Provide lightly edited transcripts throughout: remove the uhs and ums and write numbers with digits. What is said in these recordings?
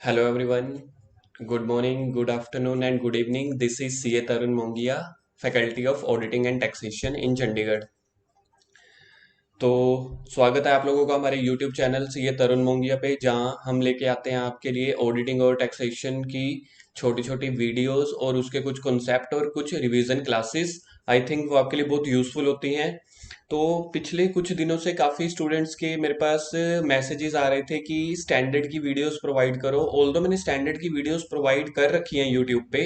Hello everyone. Good morning, good afternoon, and good evening. This is CA Tarun Mongia, Faculty of Auditing and Taxation in Chandigarh. तो स्वागत है आप लोगों का हमारे YouTube चैनल सीए तरुण मोंगिया पे, जहां हम लेके आते हैं आपके लिए ऑडिटिंग और टैक्सेशन की छोटी छोटी वीडियोस और उसके कुछ कॉन्सेप्ट और कुछ रिवीजन क्लासेस। आई थिंक वो आपके लिए बहुत यूजफुल होती हैं। तो पिछले कुछ दिनों से काफ़ी स्टूडेंट्स के मेरे पास मैसेजेस आ रहे थे कि स्टैंडर्ड की वीडियोस प्रोवाइड करो। ऑल्दो मैंने स्टैंडर्ड की वीडियोस प्रोवाइड कर रखी हैं यूट्यूब पे,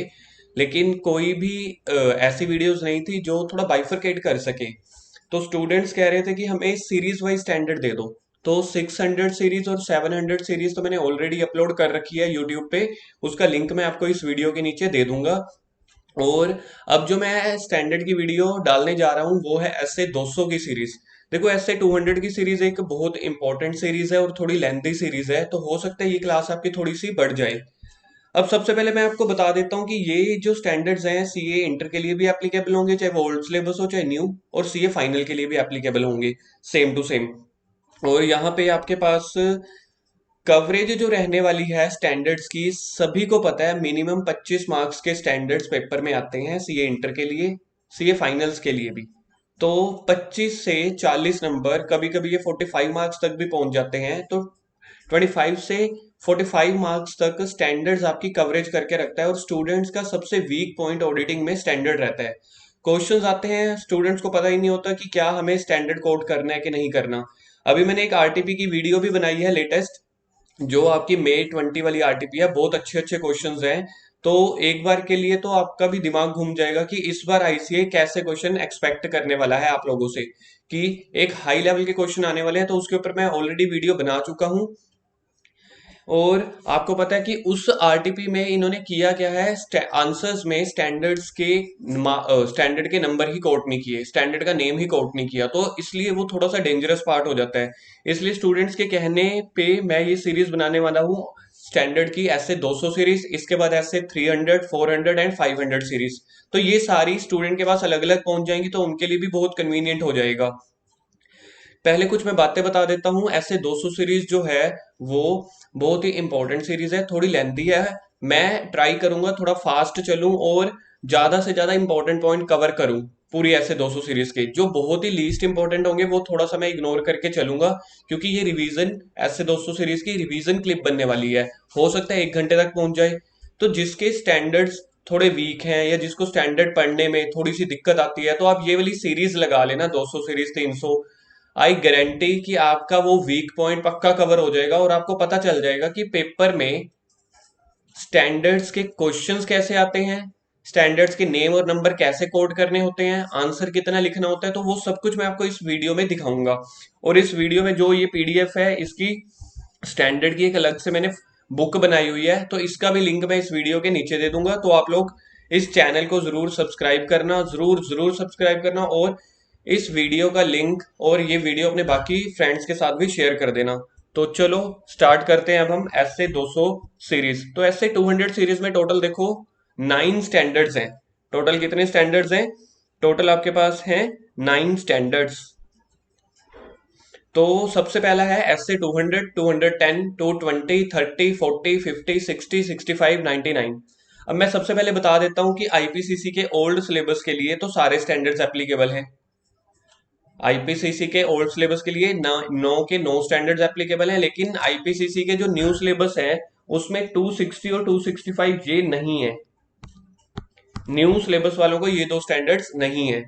लेकिन कोई भी ऐसी वीडियोस नहीं थी जो थोड़ा बाइफरकेट कर सके। तो स्टूडेंट्स कह रहे थे कि हमें सीरीज वाइज स्टैंडर्ड दे दो। तो 600 सीरीज और 700 सीरीज तो मैंने ऑलरेडी अपलोड कर रखी है यूट्यूब पे। उसका लिंक मैं आपको इस वीडियो के नीचे दे दूंगा। और अब जो मैं स्टैंडर्ड की वीडियो डालने जा रहा हूँ वो है ऐसे 200 की सीरीज। देखो, ऐसे 200 की सीरीज एक बहुत इंपॉर्टेंट सीरीज है और थोड़ी लेंथी सीरीज है, तो हो सकता है ये क्लास आपकी थोड़ी सी बढ़ जाए। अब सबसे पहले मैं आपको बता देता हूँ कि ये जो स्टैंडर्ड्स हैं सीए इंटर के लिए भी एप्लीकेबल होंगे, चाहे वो ओल्ड सिलेबस हो चाहे न्यू, और सीए फाइनल के लिए भी एप्लीकेबल होंगे, सेम टू सेम। और यहाँ पे आपके पास कवरेज जो रहने वाली है स्टैंडर्ड्स की, सभी को पता है मिनिमम 25 मार्क्स के स्टैंडर्ड्स पेपर में आते हैं सीए इंटर के लिए, सीए फाइनल्स के लिए भी। तो 25 से 40 नंबर, कभी कभी ये 45 मार्क्स तक भी पहुंच जाते हैं। तो 25 से 45 मार्क्स तक स्टैंडर्ड्स आपकी कवरेज करके रखता है। और स्टूडेंट्स का सबसे वीक पॉइंट ऑडिटिंग में स्टैंडर्ड रहता है। क्वेश्चंस आते हैं, स्टूडेंट्स को पता ही नहीं होता कि क्या हमें स्टैंडर्ड कोड करना है कि नहीं करना। अभी मैंने एक आरटीपी की वीडियो भी बनाई है लेटेस्ट, जो आपकी May 20 वाली आरटीपी है। बहुत अच्छे अच्छे क्वेश्चंस हैं। तो एक बार के लिए तो आपका भी दिमाग घूम जाएगा कि इस बार आईसीए कैसे क्वेश्चन एक्सपेक्ट करने वाला है आप लोगों से, कि एक हाई लेवल के क्वेश्चन आने वाले हैं। तो उसके ऊपर मैं ऑलरेडी वीडियो बना चुका हूं। और आपको पता है कि उस आरटीपी में इन्होंने किया क्या है, आंसर्स में स्टैंडर्ड्स के स्टैंडर्ड के नंबर ही कोट नहीं किए, स्टैंडर्ड का नेम ही कोट नहीं किया। तो इसलिए वो थोड़ा सा डेंजरस पार्ट हो जाता है। इसलिए स्टूडेंट्स के कहने पे मैं ये सीरीज बनाने वाला हूँ स्टैंडर्ड की, ऐसे 200 सीरीज, इसके बाद ऐसे 300, 400 एंड 500 सीरीज। तो ये सारी स्टूडेंट के पास अलग अलग पहुंच जाएंगी, तो उनके लिए भी बहुत कन्वीनियंट हो जाएगा। पहले कुछ मैं बातें बता देता हूँ। ऐसे 200 सीरीज जो है वो बहुत ही इंपॉर्टेंट सीरीज है, थोड़ी लेंथी है। मैं ट्राई करूंगा थोड़ा फास्ट चलूं और ज्यादा से ज्यादा इंपॉर्टेंट पॉइंट कवर करूं। पूरी ऐसे 200 सीरीज के जो बहुत ही लीस्ट इंपॉर्टेंट होंगे वो थोड़ा सा मैं इग्नोर करके चलूंगा, क्योंकि ये रिवीजन, ऐसे 200 सीरीज की रिवीजन क्लिप बनने वाली है। हो सकता है 1 घंटे तक पहुंच जाए। तो जिसके स्टैंडर्ड्स थोड़े वीक हैं या जिसको स्टैंडर्ड पढ़ने में थोड़ी सी दिक्कत आती है, तो आप ये वाली सीरीज लगा लेना, 200 सीरीज 300। आई गारंटी कि आपका वो वीक पॉइंट पक्का कवर हो जाएगा और आपको पता चल जाएगा कि पेपर में स्टैंडर्ड्स के क्वेश्चंस कैसे आते हैं, स्टैंडर्ड्स के नेम और नंबर कैसे कोड करने होते हैं, आंसर कितना लिखना होता है। तो वो सब कुछ मैं आपको इस वीडियो में दिखाऊंगा। और इस वीडियो में जो ये पीडीएफ है, इसकी स्टैंडर्ड की एक अलग से मैंने बुक बनाई हुई है, तो इसका भी लिंक मैं इस वीडियो के नीचे दे दूंगा। तो आप लोग इस चैनल को जरूर सब्सक्राइब करना, जरूर जरूर सब्सक्राइब करना। और इस वीडियो का लिंक और ये वीडियो अपने बाकी फ्रेंड्स के साथ भी शेयर कर देना। तो चलो स्टार्ट करते हैं अब हम ऐसे 200 सीरीज। तो ऐसे 200 सीरीज में टोटल देखो 9 स्टैंडर्ड्स हैं। टोटल कितने स्टैंडर्ड्स हैं? टोटल आपके पास हैं 9 स्टैंडर्ड्स। तो सबसे पहला है ऐसे 200, 210, 220, 30, 40, 50, 60, 65, 99। अब मैं सबसे पहले बता देता हूं कि आईपीसीसी के ओल्ड सिलेबस के लिए तो सारे स्टैंडर्ड्स एप्लीकेबल हैं। आईपीसीसी के ओल्ड सिलेबस के लिए 9 स्टैंडर्ड्स एप्लीकेबल हैं, लेकिन आईपीसीसी के जो न्यू सिलेबस है उसमें 260 और 265 ये नहीं है। न्यू सिलेबस वालों को ये दो स्टैंडर्ड्स नहीं है।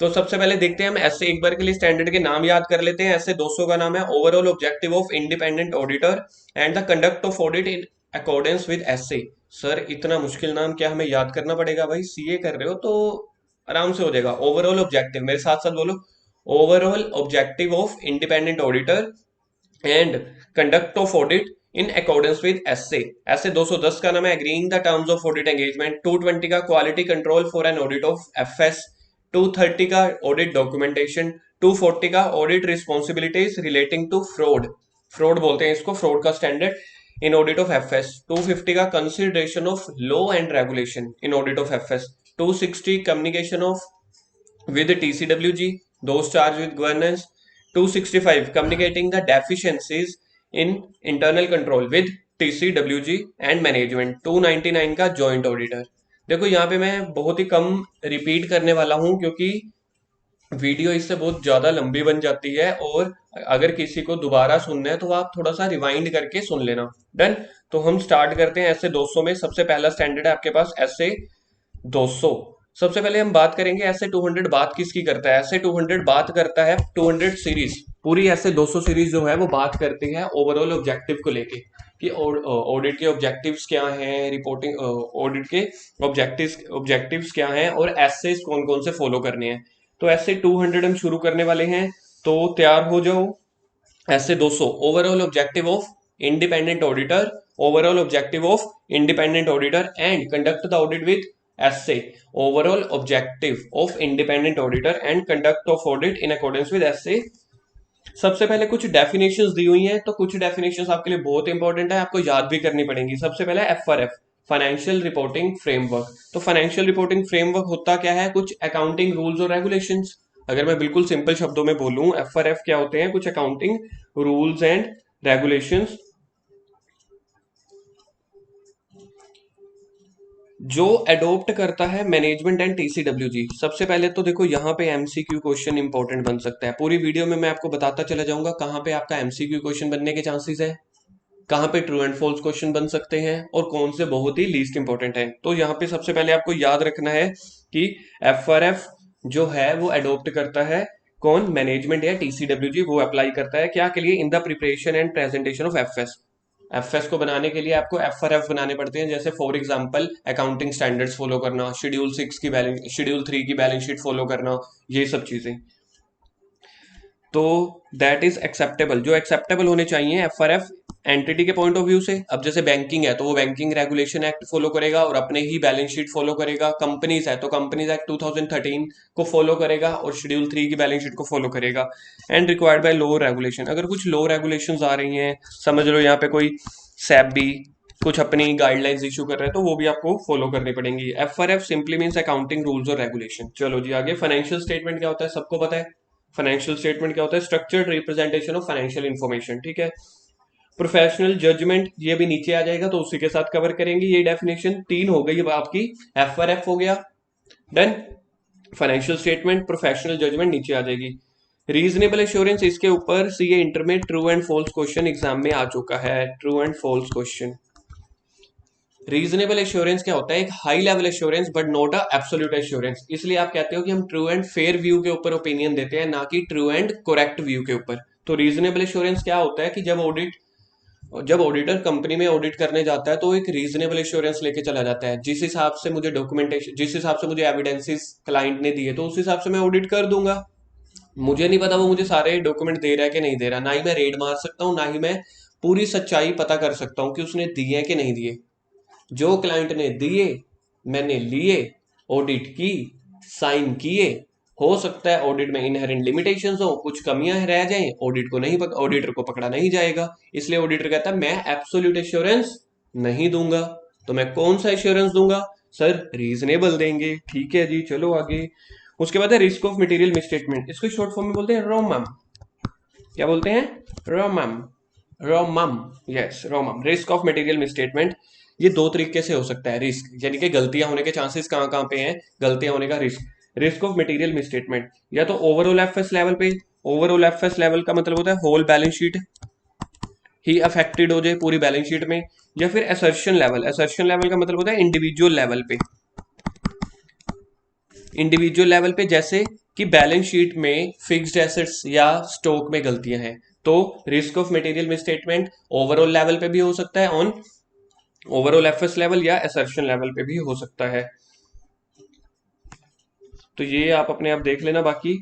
तो सबसे पहले देखते हैं हम ऐसे एक बार के लिए स्टैंडर्ड के नाम याद कर लेते हैं। ऐसे 200 का नाम है overall objective of independent auditor and the conduct of audit in accordance with SA. Sir इतना मुश्किल नाम क्या हमें याद करना पड़ेगा? भाई सीए कर रहे हो तो आराम से हो जाएगा। ओवरऑल ऑब्जेक्टिव, मेरे साथ साथ बोलो, overall objective of independent auditor and conduct of audit in accordance with SA. ऐसे 210 का नाम है agreeing the terms of audit engagement. 220 का quality control for an audit of FS. 230 का ऑडिट डॉक्यूमेंटेशन। 240 का audit responsibilities relating to fraud. Fraud बोलते हैं इसको, फ्रॉड का standard in audit of FS. 250 का consideration of law and regulation in audit of FS. 260 communication of with TCWG, those charged with governance. 265 communicating the deficiencies in internal control with TCWG and management, 299 का joint auditor. देखो यहाँ पे मैं बहुत ही कम repeat करने वाला हूँ क्योंकि वीडियो इससे बहुत ज्यादा लंबी बन जाती है, और अगर किसी को दोबारा सुनना है तो आप थोड़ा सा रिवाइंड करके सुन लेना। डन। तो हम स्टार्ट करते हैं ऐसे 200 में। सबसे पहला स्टैंडर्ड है आपके पास ऐसे 200। सबसे पहले हम बात करेंगे ऐसे 200 बात किसकी करता है। ऐसे 200 बात करता है 200 सीरीज, पूरी ऐसे 200 सीरीज जो है वो बात करती है ओवरऑल ऑब्जेक्टिव को लेके कि ऑडिट के ऑब्जेक्टिव्स क्या हैं, रिपोर्टिंग ऑडिट के ऑब्जेक्टिव्स ऑब्जेक्टिव्स क्या हैं, और ऐसे कौन कौन से फॉलो करने हैं। तो ऐसे 200 हम शुरू करने वाले हैं, तो तैयार हो जाओ। SA 200 overall objective of independent auditor, overall objective of independent auditor and conduct the audit with SA overall objective of independent auditor and conduct of audit in accordance with SA. सबसे पहले कुछ डेफिनेशंस दी हुई हैं, तो कुछ definitions आपके लिए बहुत इंपॉर्टेंट है, आपको याद भी करनी पड़ेंगी। सबसे पहले FRF, फाइनेंशियल रिपोर्टिंग फ्रेमवर्क। तो फाइनेंशियल रिपोर्टिंग फ्रेमवर्क होता क्या है, कुछ अकाउंटिंग रूल्स और रेगुलेशंस। अगर मैं बिल्कुल सिंपल शब्दों में बोलूं, FRF क्या होते हैं, कुछ अकाउंटिंग रूल्स एंड रेगुलेशंस जो एडोप्ट करता है मैनेजमेंट एंड TCWG। सबसे पहले तो देखो यहाँ पे MCQ क्वेश्चन इंपॉर्टेंट बन सकता है। पूरी वीडियो में मैं आपको बताता चला जाऊंगा कहाँ पे आपका MCQ क्वेश्चन बनने के चांसेस है, कहाँ पे ट्रू एंड फॉल्स क्वेश्चन बन सकते हैं, और कौन से बहुत ही लीस्ट इंपॉर्टेंट है। तो यहाँ पे सबसे पहले आपको याद रखना है कि FRF जो है वो एडोप्ट करता है कौन, मैनेजमेंट या TCWG। वो अप्लाई करता है क्या के लिए, in the preparation and presentation of FS को बनाने के लिए आपको FRF बनाने पड़ते हैं। जैसे for example accounting standards follow करना, शेड्यूल 3 की बैलेंस शीट फॉलो करना, ये सब चीजें। तो दैट इज एक्सेप्टेबल, जो एक्सेप्टेबल होने चाहिए FRF एंटिटी के पॉइंट ऑफ व्यू से। अब जैसे बैंकिंग है तो वो बैंकिंग रेगुलेशन एक्ट फॉलो करेगा और अपने ही बैलेंस शीट फॉलो करेगा। कंपनीज है तो कंपनीज एक्ट 2013 को फॉलो करेगा और शेड्यूल 3 की बैलेंस शीट को फॉलो करेगा। And required by low regulation, अगर कुछ लो रेगुलेशन आ रही हैं, समझ लो यहाँ पे कोई SEBI कुछ अपनी गाइडलाइंस इशू कर रहे हैं, तो वो भी आपको फॉलो करनी पड़ेंगी। FRF simply means accounting rules और रेगुलेशन। चलो जी आगे। फाइनेंशियल स्टेटमेंट क्या होता है, सबको पता है। फाइनेंशियल स्टेटमेंट क्या होता है, structured representation of financial information, ठीक है। प्रोफेशनल जजमेंट ये भी नीचे आ जाएगा, तो उसी के साथ कवर करेंगे। ये डेफिनेशन 3 हो गई अब आपकी। FRF हो गया, done. Financial statement, professional judgement नीचे आ जाएगी। रीजनेबल एश्योरेंस, इसके ऊपर सीए इंटर में true and false question exam में आ चुका है, true and false question. Reasonable assurance क्या होता है, एक high level assurance but not a absolute assurance. इसलिए आप कहते हो कि हम ट्रू एंड फेयर व्यू के ऊपर ओपिनियन देते हैं, ना कि ट्रू एंड करेक्ट व्यू के ऊपर। तो रीजनेबल एश्योरेंस क्या होता है कि जब ऑडिटर कंपनी में ऑडिट करने जाता है तो एक रीजनेबल एश्योरेंस लेके चला जाता है, जिस हिसाब से मुझे डॉक्यूमेंटेशन, जिस हिसाब से मुझे एविडेंसेस क्लाइंट ने दिए तो उस हिसाब से मैं ऑडिट कर दूंगा। मुझे नहीं पता वो मुझे सारे डॉक्यूमेंट दे रहा है कि नहीं दे रहा, ना ही मैं रेड मार सकता हूँ, ना ही मैं पूरी सच्चाई पता कर सकता हूँ कि उसने दिए कि नहीं दिए। जो क्लाइंट ने दिए मैंने लिए, ऑडिट की, साइन किए। हो सकता है ऑडिट में इनहेरेंट लिमिटेशंस हो, कुछ कमियां रह जाएं, ऑडिटर को पकड़ा नहीं जाएगा। इसलिए ऑडिटर कहता है मैं एब्सोल्यूट एश्योरेंस नहीं दूंगा। तो मैं कौन सा एश्योरेंस दूंगा सर, रीजनेबल देंगे, ठीक है जी। चलो आगे। उसके बाद है रिस्क ऑफ मटेरियल मिसस्टेटमेंट, इसको शॉर्ट फॉर्म में बोलते हैं रोमम। क्या बोलते हैं, रोमम, रोमम, yes रोमम, risk of material misstatement. ये दो तरीके से हो सकता है रिस्क, यानी कि गलतियां होने के चांसेस कहाँ कहाँ पे हैं, गलतियां होने का risk. Risk of material misstatement या तो ओवरऑल FS लेवल पे, ओवरऑल FS लेवल का मतलब होता है होल बैलेंस शीट ही अफेक्टेड हो जाए पूरी बैलेंस शीट में, या फिर असर्शन लेवल, असर्शन लेवल का मतलब होता है इंडिविजुअल लेवल पे, इंडिविजुअल लेवल पे जैसे कि बैलेंस शीट में फिक्स्ड एसेट्स या स्टॉक में गलतियां हैं। तो risk of material misstatement overall level पे भी हो सकता है, ऑन ओवरऑल FS लेवल या असर्शन लेवल पे भी हो सकता है। तो ये आप अपने आप देख लेना। बाकी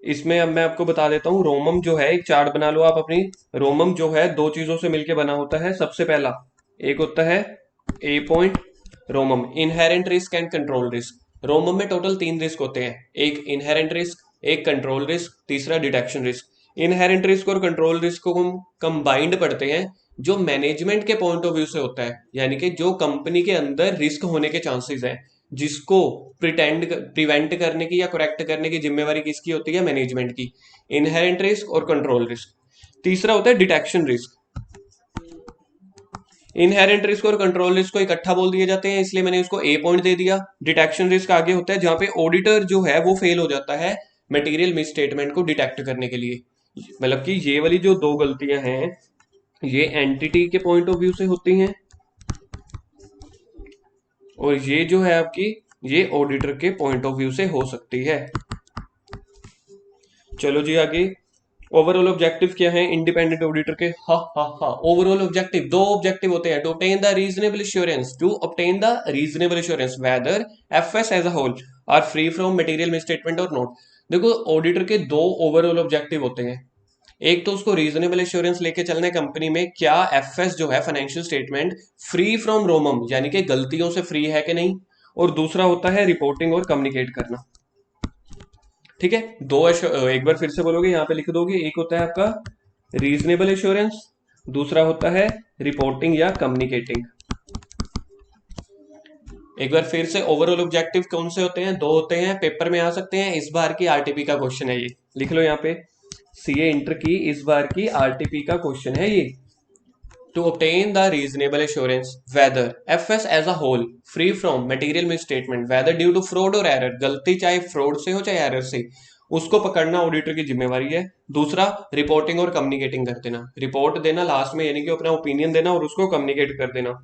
इसमें अब मैं आपको बता देता हूँ, रोमम जो है, एक चार्ट बना लो आप अपनी। रोमम जो है दो चीजों से मिलकर बना होता है। सबसे पहला एक होता है a point ROMM, inherent risk and control risk. ROMM में टोटल 3 रिस्क होते हैं, एक इनहेरेंट रिस्क, एक कंट्रोल रिस्क, तीसरा डिटेक्शन रिस्क। इनहेरेंट रिस्क और कंट्रोल रिस्क को हम कंबाइंड पढ़ते हैं, जो मैनेजमेंट के पॉइंट ऑफ व्यू से होता है, यानी कि जो कंपनी के अंदर रिस्क होने के चांसेस हैं, जिसको प्रिवेंट करने की या करेक्ट करने की जिम्मेवारी किसकी होती है, मैनेजमेंट की। इनहेरेंट रिस्क और कंट्रोल रिस्क। तीसरा होता है डिटेक्शन रिस्क। इनहेरेंट रिस्क और कंट्रोल रिस्क को इकट्ठा बोल दिए जाते हैं, इसलिए मैंने इसको ए पॉइंट दे दिया। डिटेक्शन रिस्क आगे होता है जहां पे ऑडिटर जो है वो फेल हो जाता है मटेरियल मिसस्टेटमेंट को डिटेक्ट करने के लिए। मतलब कि ये वाली जो दो गलतियां हैं ये एंटिटी के पॉइंट ऑफ व्यू से होती हैं, और ये जो है आपकी ये ऑडिटर के पॉइंट ऑफ व्यू से हो सकती है। चलो जी आगे। ओवरऑल ऑब्जेक्टिव क्या है इंडिपेंडेंट ऑडिटर के? हा ओवरऑल ऑब्जेक्टिव, दो ऑब्जेक्टिव होते हैं। To obtain the reasonable assurance, to obtain the reasonable assurance whether FS as a whole are free from material misstatement और नॉट। देखो ऑडिटर के दो ओवरऑल ऑब्जेक्टिव होते हैं। एक तो उसको रीजनेबल एश्योरेंस लेके चलना है कंपनी में, क्या एफएस जो है फाइनेंशियल स्टेटमेंट फ्री फ्रॉम रोमम यानी कि गलतियों से फ्री है कि नहीं, और दूसरा होता है रिपोर्टिंग और कम्युनिकेट करना। ठीक है, एक बार फिर से बोलोगे, यहाँ पे लिख दोगे। एक होता है आपका रीजनेबल एश्योरेंस, दूसरा होता है रिपोर्टिंग या कम्युनिकेटिंग। एक बार फिर से, ओवरऑल ऑब्जेक्टिव कौन से होते हैं? दो होते हैं, पेपर में आ सकते हैं। इस बार की आरटीपी का क्वेश्चन है ये, लिख लो यहाँ पे, सीए इंटर की इस बार की आरटीपी का क्वेश्चन है ये। To obtain the reasonable assurance whether FS as a whole free from material misstatement whether due to fraud or error, गलती चाहे फ्रॉड से हो चाहे एरर से, उसको पकड़ना ऑडिटर की जिम्मेवारी है। दूसरा रिपोर्टिंग और कम्युनिकेटिंग कर देना, रिपोर्ट देना लास्ट में यानी कि अपना ओपिनियन देना और उसको कम्युनिकेट कर देना।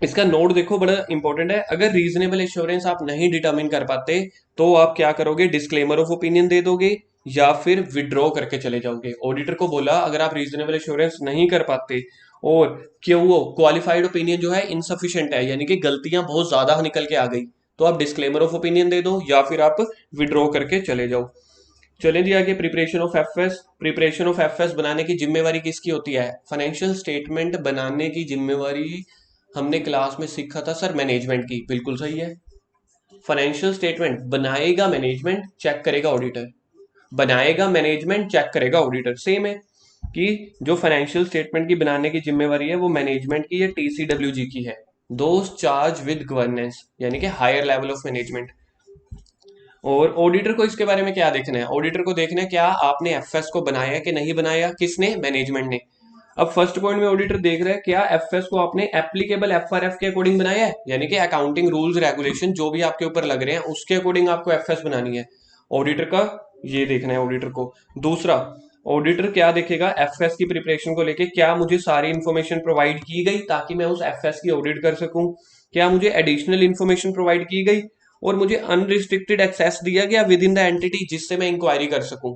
इसका नोट देखो, बड़ा इंपॉर्टेंट है। अगर रीजनेबल एश्योरेंस आप नहीं डिटरमिन कर पाते तो आप क्या करोगे? डिस्क्लेमर ऑफ ओपिनियन दे दोगे या फिर विड्रॉ करके चले जाओगे। ऑडिटर को बोला अगर आप रीजनेबल एश्योरेंस नहीं कर पाते और क्यों वो क्वालिफाइड ओपिनियन जो है इनसफिशिएंट है यानी कि गलतियां बहुत ज्यादा निकल के आ गई, तो आप डिस्क्लेमर ऑफ ओपिनियन दे दो या फिर आप विड्रॉ करके चले जाओ। चलें जी आगे। Preparation of FS, preparation of FS बनाने की जिम्मेवारी किसकी होती है? फाइनेंशियल स्टेटमेंट बनाने की जिम्मेवारी हमने क्लास में सीखा था सर मैनेजमेंट की, बिल्कुल सही है। फाइनेंशियल स्टेटमेंट बनाएगा मैनेजमेंट, चेक करेगा ऑडिटर। बनाएगा मैनेजमेंट, चेक करेगा ऑडिटर। सेम है कि जो फाइनेंशियल स्टेटमेंट की बनाने की जिम्मेवारी है वो मैनेजमेंट की, है टीसीडब्ल्यूजी की है। दोज चार्ज विद गवर्नेंस यानी कि हायर लेवल ऑफ मैनेजमेंट। और ऑडिटर को इसके बारे में क्या देखना है? ऑडिटर को देखना है क्या आपने एफएस को बनाया कि नहीं बनाया, किसने? मैनेजमेंट ने। अब फर्स्ट पॉइंट में ऑडिटर देख रहा है क्या एफएस को आपने एप्लीकेबल एफआरएफ के अकॉर्डिंग बनाया है, यानी कि अकाउंटिंग रूल्स रेगुलेशन जो भी आपके ऊपर लग रहे हैं उसके अकॉर्डिंग आपको एफएस बनानी है। ऑडिटर का ये देखना है ऑडिटर को। दूसरा, ऑडिटर क्या देखेगा एफएस की प्रिपरेशन को लेके, क्या मुझे सारी इंफॉर्मेशन प्रोवाइड की गई ताकि मैं उस एफएस की ऑडिट कर सकूं, क्या मुझे एडिशनल इंफॉर्मेशन प्रोवाइड की गई और मुझे अनरिस्ट्रिक्टेड एक्सेस दिया गया विद इन द एंटिटी जिससे मैं इंक्वायरी कर सकूं।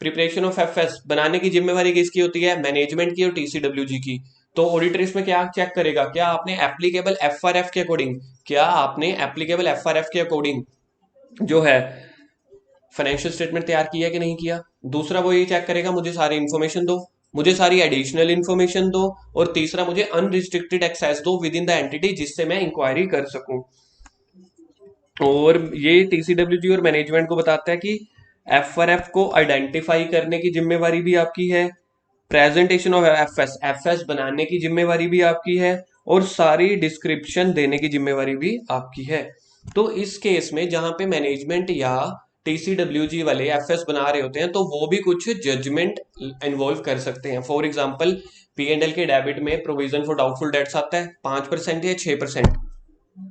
प्रिपरेशन ऑफ एफएस बनाने की जिम्मेवारी किसकी होती है? मैनेजमेंट की और टीसीडब्ल्यूजी की। तो ऑडिटर इसमें क्या चेक करेगा? क्या आपने एप्लीकेबल एफआरएफ के अकॉर्डिंग, क्या आपने एप्लीकेबल एफआरएफ के अकॉर्डिंग जो है फाइनेंशियल स्टेटमेंट तैयार किया कि नहीं किया। दूसरा वो ये चेक करेगा मुझे सारी इंफॉर्मेशन दो, मुझे सारी एडिशनल इंफॉर्मेशन दो, और तीसरा मुझे अनरिस्ट्रिक्टेड एक्सेस दो विद इन द एंटिटी जिससे मैं इंक्वायरी कर सकूं। और ये टीसीडब्ल्यूजी और मैनेजमेंट को बताता है कि एफआरएफ को आइडेंटिफाई करने की जिम्मेवारी भी आपकी है, प्रेजेंटेशन ऑफ एफएस, एफएस बनाने की जिम्मेवारी भी आपकी है, और सारी डिस्क्रिप्शन देने की जिम्मेवारी भी आपकी है। तो इस केस में जहां पे मैनेजमेंट या टीसीडब्ल्यूजी वाले एफएस बना रहे होते हैं तो वो भी कुछ जजमेंट इन्वॉल्व कर सकते हैं। फॉर एग्जांपल पी&एल के डेबिट में प्रोविजन फॉर डाउटफुल डेट्स आता है 5% या 6%,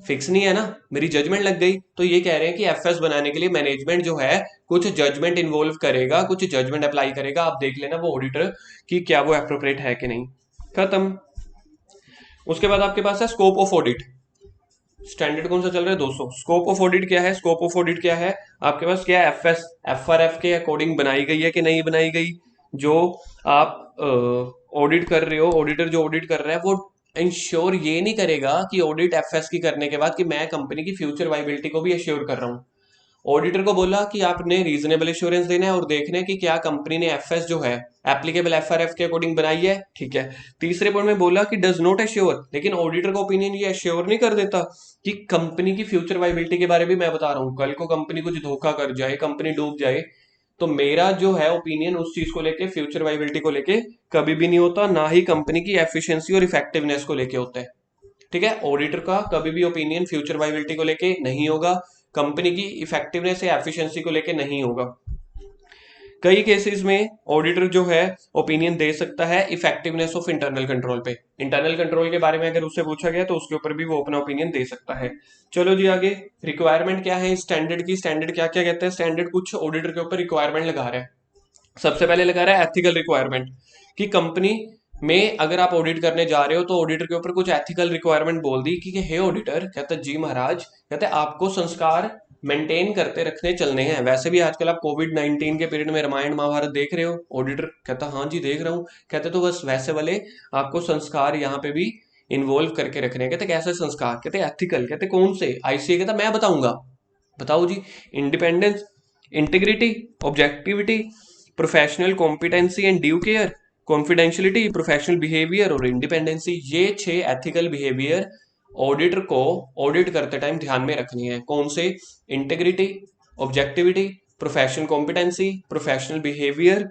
फिक्स नहीं है ना, मेरी जजमेंट लग गई। तो ये कह रहे हैं कि एफएस बनाने के लिए मैनेजमेंट जो है कुछ जजमेंट इन्वॉल्व करेगा, कुछ जजमेंट अप्लाई करेगा। आप देख लेना वो ऑडिटर कि क्या वो एप्रोप्रिएट है कि नहीं। खत्म। उसके बाद आपके पास है स्कोप ऑफ ऑडिट। स्टैंडर्ड कौन सा चल रहा है? 200। स्कोप ऑफ ऑडिट क्या है? स्कोप ऑफ ऑडिट क्या है आपके पास? क्या एफएस एफआरएफ के अकॉर्डिंग बनाई गई है कि नहीं बनाई गई। जो आप ऑडिट कर रहे हो, ऑडिटर जो ऑडिट कर रहा है वो इंश्योर ये नहीं करेगा कि ऑडिट एफएस की करने के बाद कि मैं कंपनी की फ्यूचर वाइबिलिटी को भी एश्योर कर रहा हूँ। ऑडिटर को बोला कि आपने रीजनेबल एश्योरेंस देना है और देखना है कि क्या कंपनी ने एफएस जो है एप्लीकेबल एफआरएफ के अकॉर्डिंग बनाई है, ठीक है। तीसरे पॉइंट में बोला कि डज नॉट एश्योर, लेकिन ऑडिटर का ओपिनियन ये एश्योर नहीं कर देता कि कंपनी की फ्यूचर वाइबिलिटी के बारे में मैं बता रहा हूँ, कल को कंपनी कुछ धोखा कर जाए, कंपनी डूब जाए, तो मेरा जो है ओपिनियन उस चीज को लेके, फ्यूचर वाइबिलिटी को लेके कभी भी नहीं होता, ना ही कंपनी की एफिशिएंसी और इफेक्टिवनेस को लेके होता है। ठीक है, ऑडिटर का कभी भी ओपिनियन फ्यूचर वाइबिलिटी को लेके नहीं होगा, कंपनी की इफेक्टिवनेस या एफिशिएंसी को लेके नहीं होगा। कई केसेस में ऑडिटर जो है ओपिनियन दे सकता है इफेक्टिवनेस ऑफ इंटरनल कंट्रोल पे। इंटरनल कंट्रोल के बारे में अगर उससे पूछा गया तो उसके ऊपर भी वो अपना ओपिनियन दे सकता है। चलो जी आगे, रिक्वायरमेंट क्या है स्टैंडर्ड की, स्टैंडर्ड क्या क्या कहते हैं, स्टैंडर्ड कुछ ऑडिटर के ऊपर रिक्वायरमेंट लगा रहा है। सबसे पहले लगा रहा है एथिकल रिक्वायरमेंट, कि कंपनी में अगर आप ऑडिट करने जा रहे हो तो ऑडिटर के ऊपर कुछ एथिकल रिक्वायरमेंट बोल दी कि हे ऑडिटर, कहते जी महाराज, कहते आपको संस्कार मेंटेन करते रखने चलने हैं। वैसे भी आजकल आप कोविड-19 के पीरियड में रामायण महाभारत देख रहे हो। ऑडिटर कहता हाँ जी देख रहा हूँ। कहते तो बस वैसे वाले आपको संस्कार यहाँ पे भी इन्वॉल्व करके रखने हैं। कहते कैसे संस्कार, कहते एथिकल, कहते कौन से, आईसीए कहता मैं बताऊंगा। बताओ जी। Independence, integrity, objectivity, professional competency and due care, confidentiality, professional behaviour और इंडिपेंडेंसी, ये 6 एथिकल बिहेवियर ऑडिटर को ऑडिट करते टाइम ध्यान में रखनी है। कौन से, integrity, objectivity, professional competency, professional behaviour,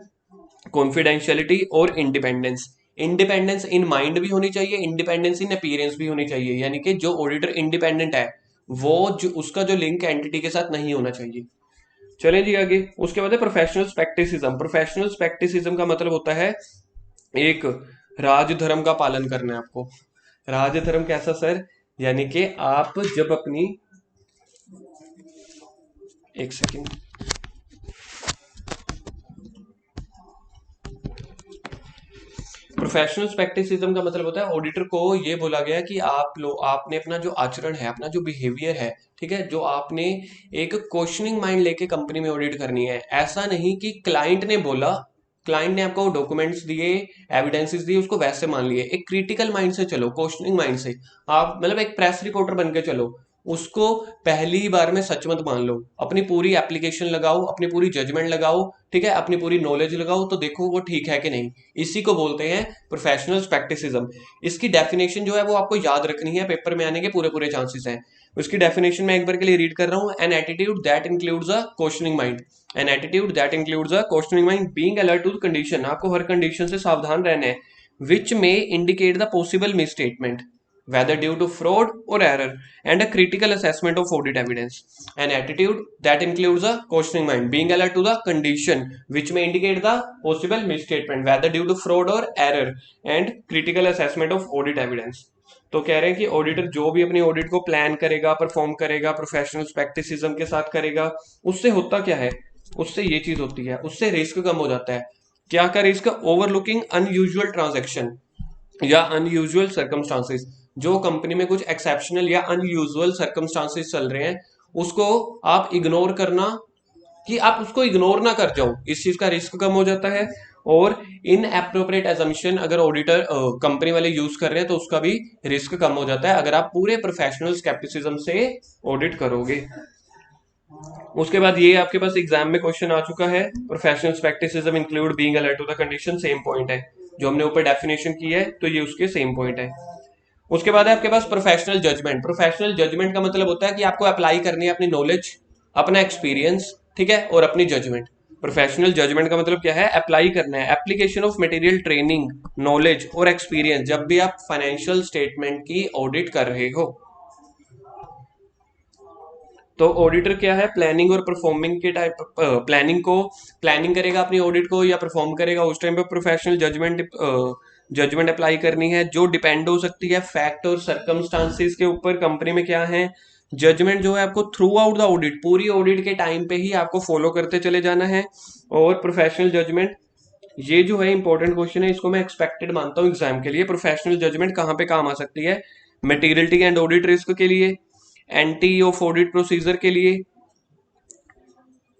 confidentiality और इंडिपेंडेंस। इंडिपेंडेंस इन माइंड भी होनी चाहिए, इंडिपेंडेंस इन अपीयरेंस भी होनी चाहिए, यानी कि जो ऑडिटर इंडिपेंडेंट है वो जो उसका जो लिंक एंटिटी के साथ नहीं होना चाहिए। चलें जी आगे, उसके बाद है प्रोफेशनल स्पेक्टिसिज्म। प्रोफेशनल स्पेक्टिसिज्म का मतलब होता है एक राजधर्म का पालन करना है आपको। राजधर्म कैसा सर, यानी कि आप जब अपनी, एक सेकंड, प्रोफेशनल स्पेक्टिसिज्म का मतलब होता है ऑडिटर को ये बोला गया कि आपने अपना जो आचरण है, अपना जो बिहेवियर है, ठीक है, जो आपने एक क्वेश्चनिंग माइंड लेके कंपनी में ऑडिट करनी है। ऐसा नहीं कि क्लाइंट ने बोला, क्लाइंट ने आपको डॉक्यूमेंट्स दिए, एविडेंसेस दिए, उसको वैसे मान लिए। एक क्रिटिकल माइंड से चलो, क्वेश्चनिंग माइंड से। आप मतलब एक प्रेस रिपोर्टर बन के चलो, उसको पहली बार में सच मत मान लो। अपनी पूरी एप्लीकेशन लगाओ, अपनी पूरी जजमेंट लगाओ, ठीक है, अपनी पूरी नॉलेज लगाओ, तो देखो वो ठीक है कि नहीं। इसी को बोलते हैं प्रोफेशनल स्पेक्टिसिज्म। इसकी डेफिनेशन जो है वो आपको याद रखनी है, पेपर में आने के पूरे पूरे चांसेस हैं। उसकी डेफिनेशन मैं एक बार के लिए रीड कर रहा हूँ। An attitude that includes a questioning mind, an attitude that includes a questioning mind, being alert to condition, आपको हर कंडीशन से सावधान रहना है, which may indicate the possible misstatement whether due to fraud or error, and a critical assessment of audit evidence. An attitude that includes a questioning mind, being alert to the condition which may indicate the possible misstatement, whether due to fraud or error, and critical assessment of audit evidence. तो कह रहे हैं कि auditor जो भी अपनी audit को plan करेगा, परफॉर्म करेगा, प्रोफेशनल स्पेक्टिसिज्म के साथ करेगा, उससे होता क्या है, उससे ये चीज होती है, उससे रिस्क कम हो जाता है। क्या का रिस्क, ओवरलुकिंग अनयूजुअल ट्रांजैक्शन या अनयूजुअल सर्कमस्टांसेस। जो कंपनी में कुछ एक्सेप्शनल या अनयूजुअल सर्कमस्टांसेस चल रहे हैं, उसको आप इग्नोर करना, कि आप उसको इग्नोर ना कर जाओ, इस चीज का रिस्क कम हो जाता है। और इन एप्रोप्रिएट एजम्पशन अगर ऑडिटर कंपनी वाले यूज कर रहे हैं तो उसका भी रिस्क कम हो जाता है, अगर आप पूरे प्रोफेशनल स्केप्टिसिज्म से ऑडिट करोगे। उसके बाद ये आपके पास एग्जाम में क्वेश्चन आ चुका है, professional scepticism include being alert to the condition, same point है जो हमने ऊपर डेफिनेशन की है, तो ये उसके सेम पॉइंट है। उसके बाद है आपके पास प्रोफेशनल जजमेंट। प्रोफेशनल जजमेंट का मतलब होता है कि आपको अप्लाई करनी है अपनी नॉलेज, अपना एक्सपीरियंस, ठीक है, और अपनी जजमेंट। प्रोफेशनल जजमेंट का मतलब क्या है, अप्लाई करना है, application of material, training, knowledge और एक्सपीरियंस जब भी आप फाइनेंशियल स्टेटमेंट की ऑडिट कर रहे हो। तो ऑडिटर क्या है, प्लानिंग और परफॉर्मिंग के टाइप, प्लानिंग करेगा अपनी ऑडिट को या परफॉर्म करेगा, उस टाइम पे प्रोफेशनल जजमेंट अप्लाई करनी है, जो डिपेंड हो सकती है फैक्ट और सर्कमस्टांसिस के ऊपर। कंपनी में क्या है, जजमेंट जो है आपको थ्रू आउट द ऑडिट, पूरी ऑडिट के टाइम पे ही आपको फॉलो करते चले जाना है। और प्रोफेशनल जजमेंट, ये जो है इंपॉर्टेंट क्वेश्चन है, इसको मैं एक्सपेक्टेड मानता हूँ एग्जाम के लिए। प्रोफेशनल जजमेंट कहाँ पे काम आ सकती है, मटेरियलिटी एंड ऑडिट रिस्क के लिए, एंटी ऑफ ऑडिट प्रोसीजर के लिए,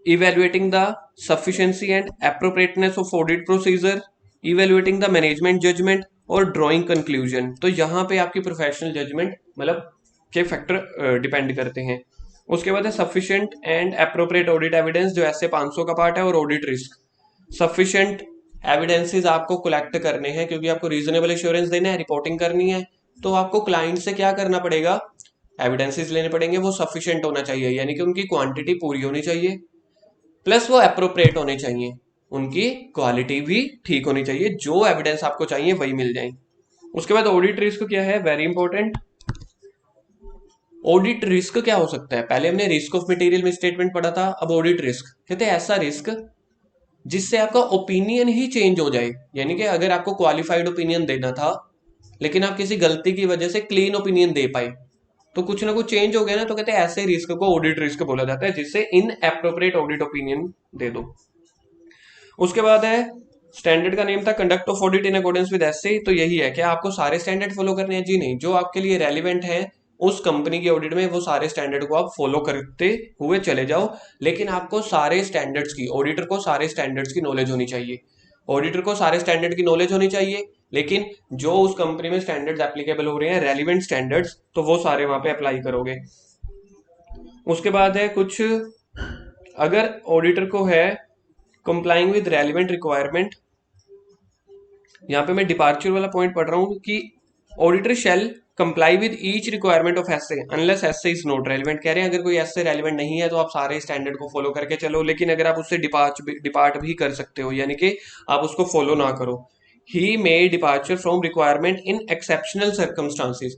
evaluating the sufficiency and appropriateness of audit procedure, evaluating the management judgement और ड्राइंग कंक्लूजन। तो यहाँ पे आपकी प्रोफेशनल जजमेंट मतलब के फैक्टर डिपेंड करते हैं। उसके बाद है sufficient and appropriate audit evidence, जो ऐसे 500 का पार्ट है, और ऑडिट रिस्क। सफिशिएंट एविडेंसेस आपको कलेक्ट करने हैं क्योंकि आपको रीजनेबल एश्योरेंस देना है, रिपोर्टिंग करनी है, तो आपको क्लाइंट से क्या करना पड़ेगा, एविडेंसेस लेने पड़ेंगे, वो सफिशिएंट होना चाहिए, यानी कि उनकी क्वांटिटी पूरी होनी चाहिए, प्लस वो अप्रोप्रिएट होने चाहिए, उनकी क्वालिटी भी ठीक होनी चाहिए, जो एविडेंस आपको चाहिए वही मिल जाए। उसके बाद ऑडिट रिस्क क्या है, वेरी इंपॉर्टेंट। ऑडिट रिस्क क्या हो सकता है, पहले हमने रिस्क ऑफ मटेरियल मिसस्टेटमेंट पढ़ा था, अब ऑडिट रिस्क कहते हैं ऐसा रिस्क जिससे आपका ओपिनियन ही चेंज हो जाए। यानी कि अगर आपको क्वालिफाइड ओपिनियन देना था लेकिन आप किसी गलती की वजह से क्लीन ओपिनियन दे पाए, तो कुछ ना कुछ चेंज हो गया ना, तो कहते हैं ऐसे रिस्क को ऑडिट रिस्क बोला जाता है, जिससे इन एप्रोप्रिएट ऑडिट ओपिनियन दे दो। उसके बाद है स्टैंडर्ड का नेम था conduct of audit in accordance with SA. तो यही है कि आपको सारे स्टैंडर्ड फॉलो करने हैं? जी नहीं, जो आपके लिए रेलिवेंट है उस कंपनी की ऑडिट में वो सारे स्टैंडर्ड को आप फॉलो करते हुए चले जाओ। लेकिन आपको सारे स्टैंडर्ड्स की, ऑडिटर को सारे स्टैंडर्ड्स की नॉलेज होनी चाहिए। ऑडिटर को सारे स्टैंडर्ड की नॉलेज होनी चाहिए, लेकिन जो उस कंपनी में स्टैंडर्ड्स एप्लीकेबल हो रहे हैं, रेलिवेंट स्टैंडर्ड्स, तो वो सारे वहां पे अप्लाई करोगे। उसके बाद है कुछ, अगर ऑडिटर को है कंप्लाइंग विद रेलिवेंट रिक्वायरमेंट, यहाँ पे मैं डिपार्चर वाला पॉइंट पढ़ रहा हूँ कि auditor shall comply with each requirement of SA unless SA is not relevant. कह रहे हैं अगर कोई एसए रेलिवेंट नहीं है तो आप सारे स्टैंडर्ड को फॉलो करके चलो, लेकिन अगर आप उससे डिपार्ट भी कर सकते हो, यानी कि आप उसको फॉलो ना करो। He may departure from requirement in exceptional circumstances.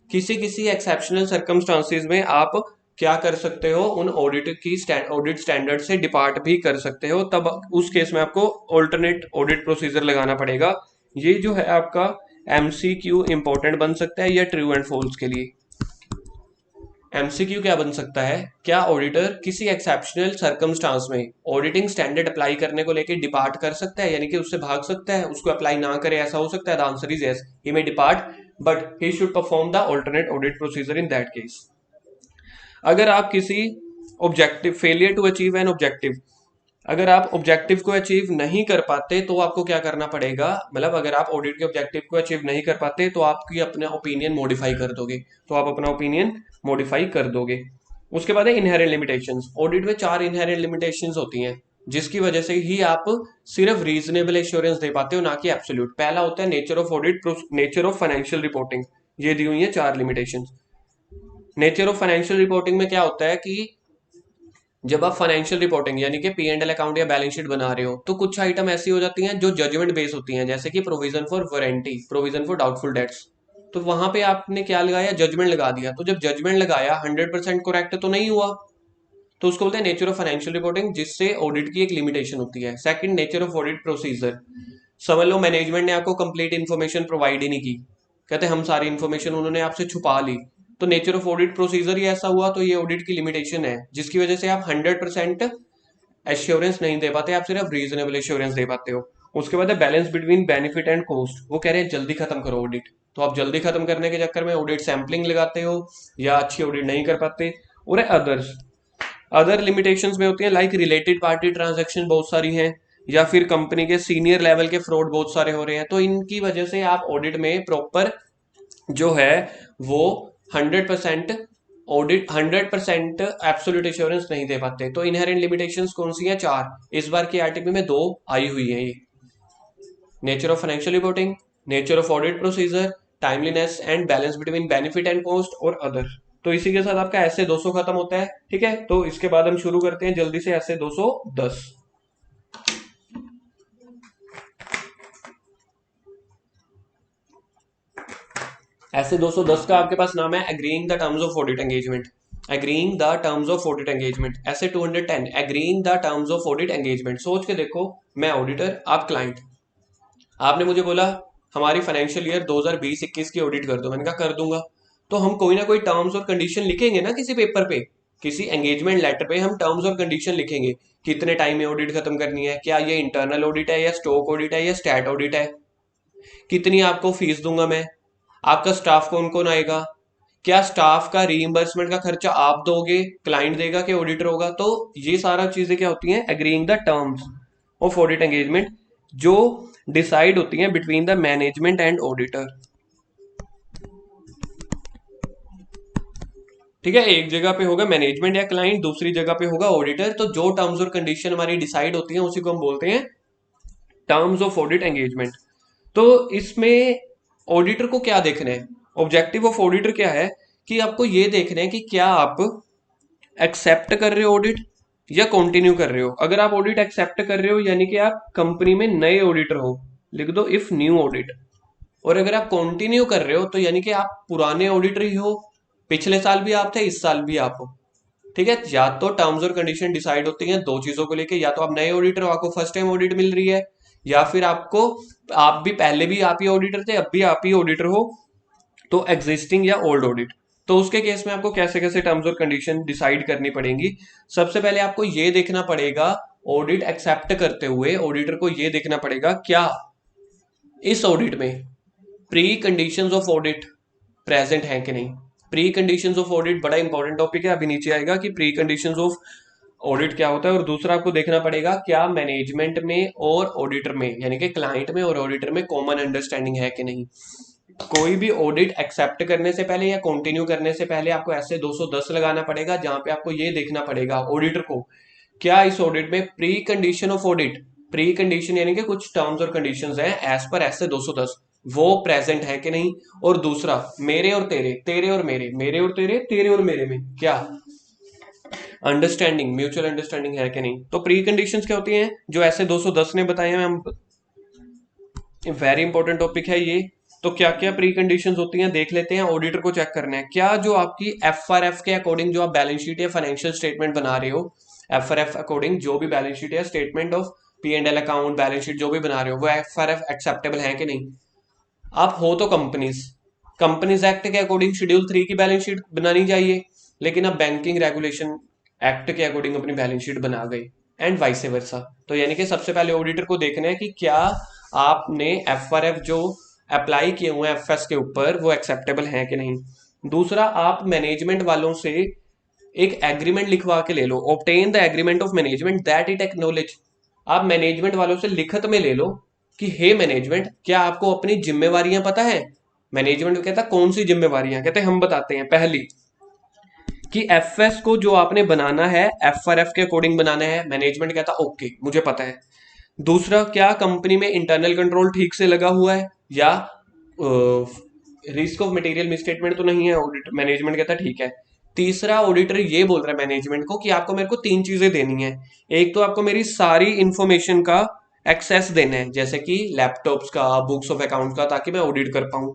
किसी किसी एक्सेप्शनल सर्कमस्टांसिस में आप क्या कर सकते हो, उन ऑडिट स्टैंडर्ड से डिपार्ट भी कर सकते हो। तब उस केस में आपको ऑल्टरनेट ऑडिट प्रोसीजर लगाना पड़ेगा। ये जो है आपका एमसीक्यू इंपॉर्टेंट बन सकता है या ट्रू एंड फॉल्स के लिए। एमसीक्यू क्या बन सकता है, क्या ऑडिटर किसी एक्सेप्शनल सर्कमस्टांस में ऑडिटिंग स्टैंडर्ड अप्लाई करने को लेकर डिपार्ट कर सकता है, यानी कि उससे भाग सकता है, उसको अप्लाई ना करे, ऐसा हो सकता है? The answer is yes, he may depart but he should perform the alternate audit procedure in that case. अगर आप किसी objective failure to achieve an objective, अगर आप ऑब्जेक्टिव को अचीव नहीं कर पाते तो आपको क्या करना पड़ेगा, मतलब अगर आप ऑडिट के ऑब्जेक्टिव को अचीव नहीं कर पाते तो आपकी अपना ओपिनियन मॉडिफाई कर दोगे, तो आप अपना ओपिनियन मॉडिफाई कर दोगे। उसके बाद है इनहेरेंट लिमिटेशंस। ऑडिट में 4 इनहेरेंट लिमिटेशंस होती हैं, जिसकी वजह से ही आप सिर्फ रीजनेबल एश्योरेंस दे पाते हो, ना कि एब्सोल्यूट। पहला होता है nature of audit, nature of financial reporting. ये दी हुई है 4 limitations. Nature of financial reporting में क्या होता है कि जब आप फाइनेंशियल रिपोर्टिंग यानी कि पी एंड एल अकाउंट या बैलेंस शीट बना रहे हो, तो कुछ आइटम ऐसी हो जाती हैं जो जजमेंट बेस होती हैं, जैसे कि provision for warranty, provision for doubtful debts. तो वहां पे आपने क्या लगाया, जजमेंट लगा दिया। तो जब जजमेंट लगाया 100% करेक्ट तो नहीं हुआ, तो उसको बोलते हैं नेचर ऑफ फाइनेंशियल रिपोर्टिंग, जिससे ऑडिट की एक लिमिटेशन होती है। Second, nature of audit procedure. समझ लो मैनेजमेंट ने आपको कंप्लीट इन्फॉर्मेशन प्रोवाइड ही नहीं की, कहते हम सारी इन्फॉर्मेशन उन्होंने आपसे छुपा ली, तो नेचर ऑफ ऑडिट प्रोसीजर ही ऐसा हुआ, तो ये ऑडिट की लिमिटेशन है, जिसकी वजह से आप 100% एश्योरेंस नहीं दे पाते, आप सिर्फ रीजनेबल एश्योरेंस दे पाते हो। उसके बाद है balance between benefit and cost. वो कह रहे हैं जल्दी खत्म करो ऑडिट, तो आप जल्दी खत्म करने के चक्कर में ऑडिट सैंपलिंग लगाते हो या अच्छी ऑडिट नहीं कर पाते। और अदर्स, अदर लिमिटेशंस में होती है लाइक रिलेटेड पार्टी ट्रांजैक्शन बहुत सारी हैं, या फिर कंपनी के सीनियर लेवल के फ्रॉड बहुत सारे हो रहे हैं, तो इनकी वजह से आप ऑडिट में प्रॉपर जो है वो 100% ऑडिट 100% एब्सोल्यूट एश्योरेंस नहीं दे पाते। तो इनहेरेंट लिमिटेशंस कौन सी हैं? 4। इस बार की आरटीपी में 2 आई हुई हैं ये, nature of financial reporting, nature of audit procedure, timeliness and balance between benefit and cost और अदर। तो इसी के साथ आपका ऐसे 200 खत्म होता है। ठीक है, तो इसके बाद हम शुरू करते हैं जल्दी से ऐसे 210। ऐसे 210 का आपके पास नाम है agreeing the terms of audit engagement. Agreeing the terms of audit engagement. ऐसे 210 agreeing the terms of audit engagement. सोच के देखो, मैं ऑडिटर, आप क्लाइंट, आपने मुझे बोला हमारी फाइनेंशियल ईयर 2020-21 की ऑडिट कर दो, मैंने कहा कर दूंगा। तो हम कोई ना कोई टर्म्स और कंडीशन लिखेंगे ना किसी पेपर पे, किसी एंगेजमेंट लेटर पे हम टर्म्स और कंडीशन लिखेंगे, कितने टाइम में ऑडिट खत्म करनी है, क्या ये इंटरनल ऑडिट है या स्टॉक ऑडिट है या स्टैट ऑडिट है, कितनी आपको फीस दूंगा मैं, आपका स्टाफ कौन कौन आएगा, क्या स्टाफ का रीइंबर्समेंट का खर्चा आप दोगे, क्लाइंट देगा कि ऑडिटर होगा। तो ये सारा चीजें क्या होती हैं, agreeing the terms of audit engagement, जो डिसाइड होती हैं between the management and auditor. ठीक है, एक जगह पे होगा मैनेजमेंट या क्लाइंट, दूसरी जगह पे होगा ऑडिटर। तो जो टर्म्स और कंडीशन हमारी डिसाइड होती हैं उसी को हम बोलते हैं टर्म्स ऑफ ऑडिट एंगेजमेंट। तो इसमें ऑडिटर को क्या देखना है, ऑब्जेक्टिव ऑफ ऑडिटर क्या है कि आपको ये देखना है कि क्या आप एक्सेप्ट कर रहे हो ऑडिट या कंटिन्यू कर रहे हो। अगर आप ऑडिट एक्सेप्ट कर रहे हो यानी कि आप कंपनी में नए ऑडिटर हो, लिख दो इफ न्यू ऑडिट। और अगर आप कंटिन्यू कर रहे हो तो यानी कि आप पुराने ऑडिटर ही हो, पिछले साल भी आप थे, इस साल भी आप हो। ठीक है, या तो टर्म्स और कंडीशन डिसाइड होती हैं दो चीजों को लेके, या तो आप नए ऑडिटर हो, आपको फर्स्ट टाइम ऑडिट मिल रही है, या फिर आपको, आप भी पहले भी आप ही ऑडिटर थे, अब भी आप ही ऑडिटर हो, तो एग्जिस्टिंग या ओल्ड ऑडिट। तो उसके केस में आपको कैसे कैसे टर्म्स और कंडीशन डिसाइड करनी पड़ेंगी। सबसे पहले आपको ये देखना पड़ेगा, ऑडिट एक्सेप्ट करते हुए ऑडिटर को ये देखना पड़ेगा क्या इस ऑडिट में pre conditions of audit present है कि नहीं। प्री कंडीशंस ऑफ ऑडिट बड़ा इंपॉर्टेंट टॉपिक है, अभी नीचे आएगा कि प्री कंडीशंस ऑफ ऑडिट क्या होता है। और दूसरा आपको देखना पड़ेगा क्या मैनेजमेंट में और ऑडिटर में, यानी कि क्लाइंट में और ऑडिटर में कॉमन अंडरस्टैंडिंग है कि नहीं। कोई भी ऑडिट एक्सेप्ट करने से पहले या कंटिन्यू करने से पहले आपको ऐसे 210 लगाना पड़ेगा, जहां पे आपको ये देखना पड़ेगा ऑडिटर को क्या इस ऑडिट में pre condition of audit, pre condition यानी कि कुछ टर्म्स और कंडीशंस हैं एज पर ऐसे 210, वो प्रेजेंट है कि नहीं। और दूसरा मेरे और तेरे, तेरे और मेरे, मेरे और तेरे, तेरे और मेरे में क्या अंडरस्टैंडिंग, म्यूचुअल अंडरस्टैंडिंग है कि नहीं। तो प्री कंडीशंस क्या होती हैं, जो ऐसे 210 ने बताए हैं, हम वेरी इंपॉर्टेंट टॉपिक है ये। तो क्या क्या प्री कंडीशंस होती हैं देख लेते हैं, ऑडिटर को चेक करना है क्या जो आपकी एफआरएफ के अकॉर्डिंग जो आप बैलेंस शीट या फाइनेंशियल स्टेटमेंट बना रहे हो, एफआरएफ अकॉर्डिंग जो भी बैलेंस शीट या statement of P and L account balance sheet जो भी बना रहे हो वो एफआरएफ एक्सेप्टेबल है कि नहीं। आप हो तो कंपनीज, कंपनीज एक्ट के अकॉर्डिंग शेड्यूल 3 की बैलेंस शीट बनानी चाहिए, लेकिन अब बैंकिंग रेगुलेशन एक्ट के अकॉर्डिंग अपनी बैलेंस शीट बना गई, एंड वाइस वर्सा। तो यानी कि सबसे पहले ऑडिटर को देखना है कि क्या आपने एफआरएफ जो अप्लाई किए हुए हैं एफएस के ऊपर वो एक्सेप्टेबल है कि नहीं। दूसरा, आप मैनेजमेंट वालों से एक एग्रीमेंट लिखवा के ले लो, obtain the agreement of management that it acknowledge. आप मैनेजमेंट वालों से लिखत में ले लो कि हे मैनेजमेंट, क्या आपको अपनी जिम्मेवारियां पता है। मैनेजमेंट कहता कौन सी जिम्मेवारियां, कहते हम बताते हैं। पहली कि एफएस को जो आपने बनाना है एफआरएफ के अकॉर्डिंग बनाना है, मैनेजमेंट कहता ओके मुझे पता है। दूसरा, क्या कंपनी में इंटरनल कंट्रोल ठीक से लगा हुआ है, या रिस्क ऑफ मटेरियल मिसस्टेटमेंट तो नहीं है, ऑडिट मैनेजमेंट कहता ठीक है। तीसरा, ऑडिटर ये बोल रहा है मैनेजमेंट को कि आपको मेरे को 3 चीजें देनी है। एक तो आपको मेरी सारी इंफॉर्मेशन का एक्सेस देना है, जैसे कि लैपटॉप्स का, बुक्स ऑफ अकाउंट का, ताकि मैं ऑडिट कर पाऊं।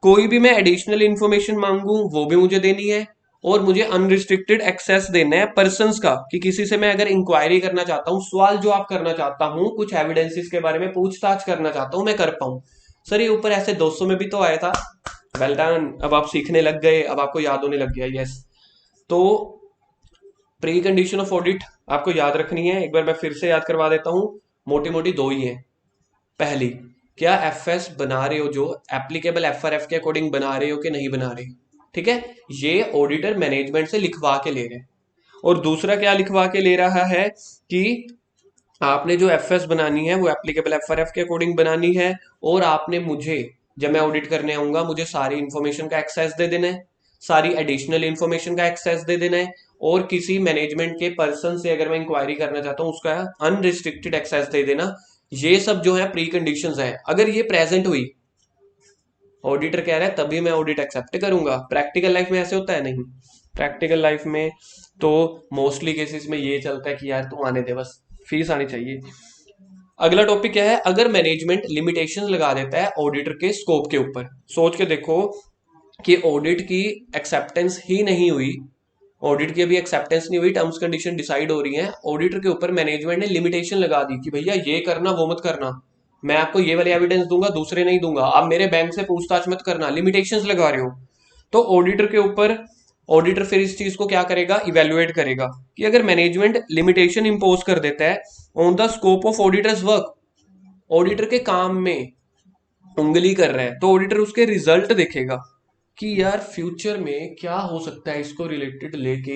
कोई भी मैं एडिशनल इंफॉर्मेशन मांगू वो भी मुझे देनी है, और मुझे अनरिस्ट्रिक्टेड एक्सेस देना है पर्संस का, कि किसी से मैं अगर इंक्वायरी करना चाहता हूँ, सवाल जो आप करना चाहता हूँ, कुछ एविडेंसेस के बारे में पूछताछ करना चाहता हूँ, मैं कर पाऊँ। सर ये ऊपर ऐसे 200 में भी तो आया था, वेल डन, अब आप सीखने लग गए, अब आपको याद होने लग गया। यस, तो प्री कंडीशन ऑफ ऑडिट आपको याद रखनी है, एक बार मैं फिर से याद करवा देता हूँ। मोटी मोटी दो ही है। पहली, क्या एफएस बना रहे हो जो एप्लीकेबल एफआरएफ के अकॉर्डिंग बना रहे हो कि नहीं बना रहे, ठीक है, ये ऑडिटर मैनेजमेंट से लिखवा के ले रहे हैं। और दूसरा क्या लिखवा के ले रहा है कि आपने जो एफएस बनानी है वो एप्लीकेबल एफआरएफ के अकॉर्डिंग बनानी है, और आपने मुझे, जब मैं ऑडिट करने आऊंगा, मुझे सारी इंफॉर्मेशन का एक्सेस दे देना है, सारी एडिशनल इंफॉर्मेशन का एक्सेस दे देना है, और किसी मैनेजमेंट के पर्सन से अगर मैं इंक्वायरी करना चाहता हूँ उसका अनरिस्ट्रिक्टेड एक्सेस दे देना। ये सब जो है प्री कंडीशंस है। अगर ये प्रेजेंट हुई, ऑडिटर कह रहा है, तभी मैं ऑडिट एक्सेप्ट करूंगा। प्रैक्टिकल लाइफ में ऐसे होता है नहीं। प्रैक्टिकल लाइफ में तो मोस्टली केसेस में ये चलता है कि यार तू आने दे, बस फीस आनी चाहिए। अगला टॉपिक क्या है, अगर मैनेजमेंट लिमिटेशंस लगा देता है ऑडिटर के स्कोप के ऊपर। सोच के देखो कि ऑडिट की एक्सेप्टेंस ही नहीं हुई, ऑडिट की अभी एक्सेप्टेंस नहीं हुई, टर्म्स कंडीशन डिसाइड हो रही है, ऑडिटर के ऊपर मैनेजमेंट ने लिमिटेशन लगा दी कि भैया ये करना वो मत करना, मैं आपको ये वाले एविडेंस दूंगा दूसरे नहीं दूंगा, आप मेरे बैंक से पूछताछ मत करना, लिमिटेशंस लगा रहे हो। तो ऑडिटर के ऊपर, ऑडिटर फिर इस चीज को क्या करेगा, इवेल्युएट करेगा कि अगर मैनेजमेंट लिमिटेशन इंपोज कर देता है on the scope of auditors work, auditor के काम में उंगली कर रहा है, तो ऑडिटर उसके रिजल्ट देखेगा कि यार फ्यूचर में क्या हो सकता है इसको रिलेटेड लेके।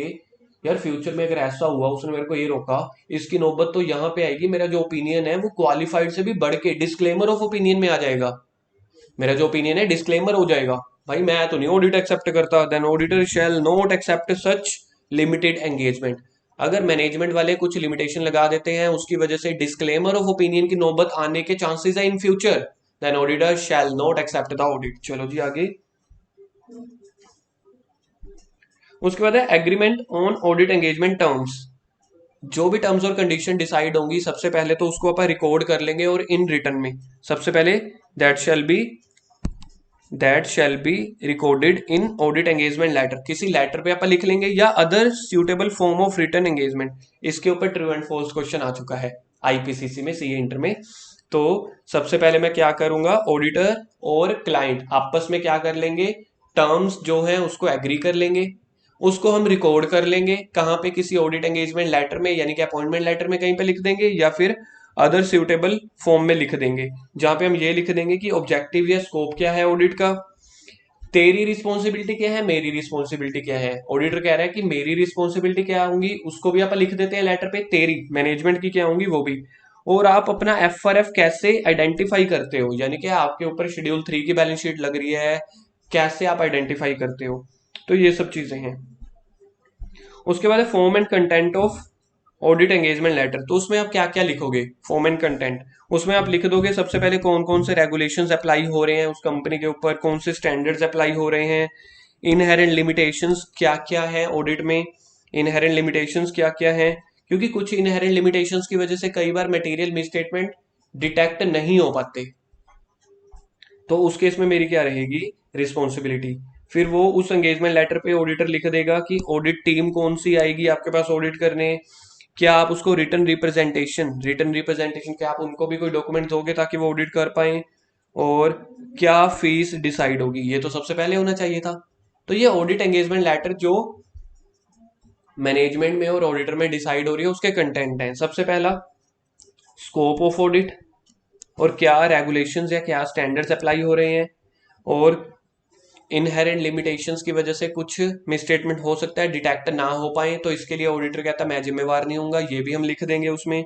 यार फ्यूचर में अगर ऐसा हुआ, उसने मेरे को ये रोका, इसकी नौबत तो यहाँ पे आएगी, मेरा जो ओपिनियन है वो क्वालिफाइड से भी बढ़ के डिस्क्लेमर ऑफ ओपिनियन में आ जाएगा, मेरा जो ओपिनियन है डिस्क्लेमर हो जाएगा। भाई मैं तो नहीं ऑडिट एक्सेप्ट करता, then auditor shall not accept such limited engagement. अगर मैनेजमेंट वाले कुछ लिमिटेशन लगा देते हैं, उसकी वजह से डिस्क्लेमर ऑफ ओपिनियन की नौबत आने के चांसेस है in future, then auditor shall not accept the audit. चलो जी आगे। उसके बाद है agreement on audit engagement terms. जो भी टर्म्स और कंडीशन डिसाइड होंगी, सबसे पहले तो उसको अपन रिकॉर्ड कर लेंगे और इन रिटर्न में सबसे पहले that shall be that shall be recorded in audit engagement letter, किसी लेटर पे आप लिख लेंगे, या other suitable form of written engagement. इसके ऊपर ट्रू एंड फॉल्स क्वेश्चन आ चुका है आईपीसीसी में, सीए इंटर में। तो सबसे पहले मैं क्या करूंगा, ऑडिटर और क्लाइंट आपस में क्या कर लेंगे, टर्म्स जो है उसको एग्री कर लेंगे, उसको हम रिकॉर्ड कर लेंगे कहाँ पे, किसी ऑडिट एंगेजमेंट लेटर में, यानी कि अपॉइंटमेंट लेटर में कहीं पे लिख देंगे, या फिर अदर सुटेबल फॉर्म में लिख देंगे, जहां पे हम ये लिख देंगे कि ऑब्जेक्टिव या स्कोप क्या है ऑडिट का, तेरी रिस्पॉन्सिबिलिटी क्या है, मेरी रिस्पॉन्सिबिलिटी क्या है। ऑडिटर कह रहा है कि मेरी रिस्पॉन्सिबिलिटी क्या होंगी, उसको भी आप लिख देते हैं लेटर पे, तेरी मैनेजमेंट की क्या होंगी वो भी। और आप अपना एफ कैसे आइडेंटिफाई करते हो, यानी कि आपके ऊपर शेड्यूल 3 की बैलेंस शीट लग रही है, कैसे आप आइडेंटिफाई करते हो। तो ये सब चीजें हैं। उसके बाद है form and content of audit engagement letter. तो उसमें आप क्या क्या लिखोगे, फॉर्म एंड कंटेंट, उसमें आप लिख दोगे सबसे पहले कौन कौन से रेगुलेशंस अप्लाई हो रहे हैं उस कंपनी के ऊपर, कौन से स्टैंडर्ड्स अप्लाई हो रहे हैं, इनहेरेंट लिमिटेशंस क्या क्या है ऑडिट में, इनहेरेंट लिमिटेशंस क्या क्या है, क्योंकि कुछ इनहेरेंट लिमिटेशंस की वजह से कई बार मटेरियल मिसस्टेटमेंट डिटेक्ट नहीं हो पाते, तो उस केस में मेरी क्या रहेगी, रिस्पॉन्सिबिलिटी। फिर वो उस एंगेजमेंट लेटर पे ऑडिटर लिख देगा कि ऑडिट टीम कौन सी आएगी आपके पास ऑडिट करने, क्या आप उसको रिटर्न रिप्रेजेंटेशन क्या आप उनको भी कोई डॉक्यूमेंट दोगे ताकि वो ऑडिट कर पाए, और क्या फीस डिसाइड होगी, ये तो सबसे पहले होना चाहिए था। तो ये ऑडिट एंगेजमेंट लेटर जो मैनेजमेंट में और ऑडिटर में डिसाइड हो रही है उसके कंटेंट हैं। सबसे पहला स्कोप ऑफ ऑडिट, और क्या रेगुलेशंस या क्या स्टैंडर्ड्स अप्लाई हो रहे हैं, और इनहेरेंट लिमिटेशंस की वजह से कुछ मिसस्टेटमेंट हो सकता है, डिटेक्ट ना हो पाए, तो इसके लिए ऑडिटर कहता है मैं जिम्मेवार नहीं हूंगा, ये भी हम लिख देंगे उसमें।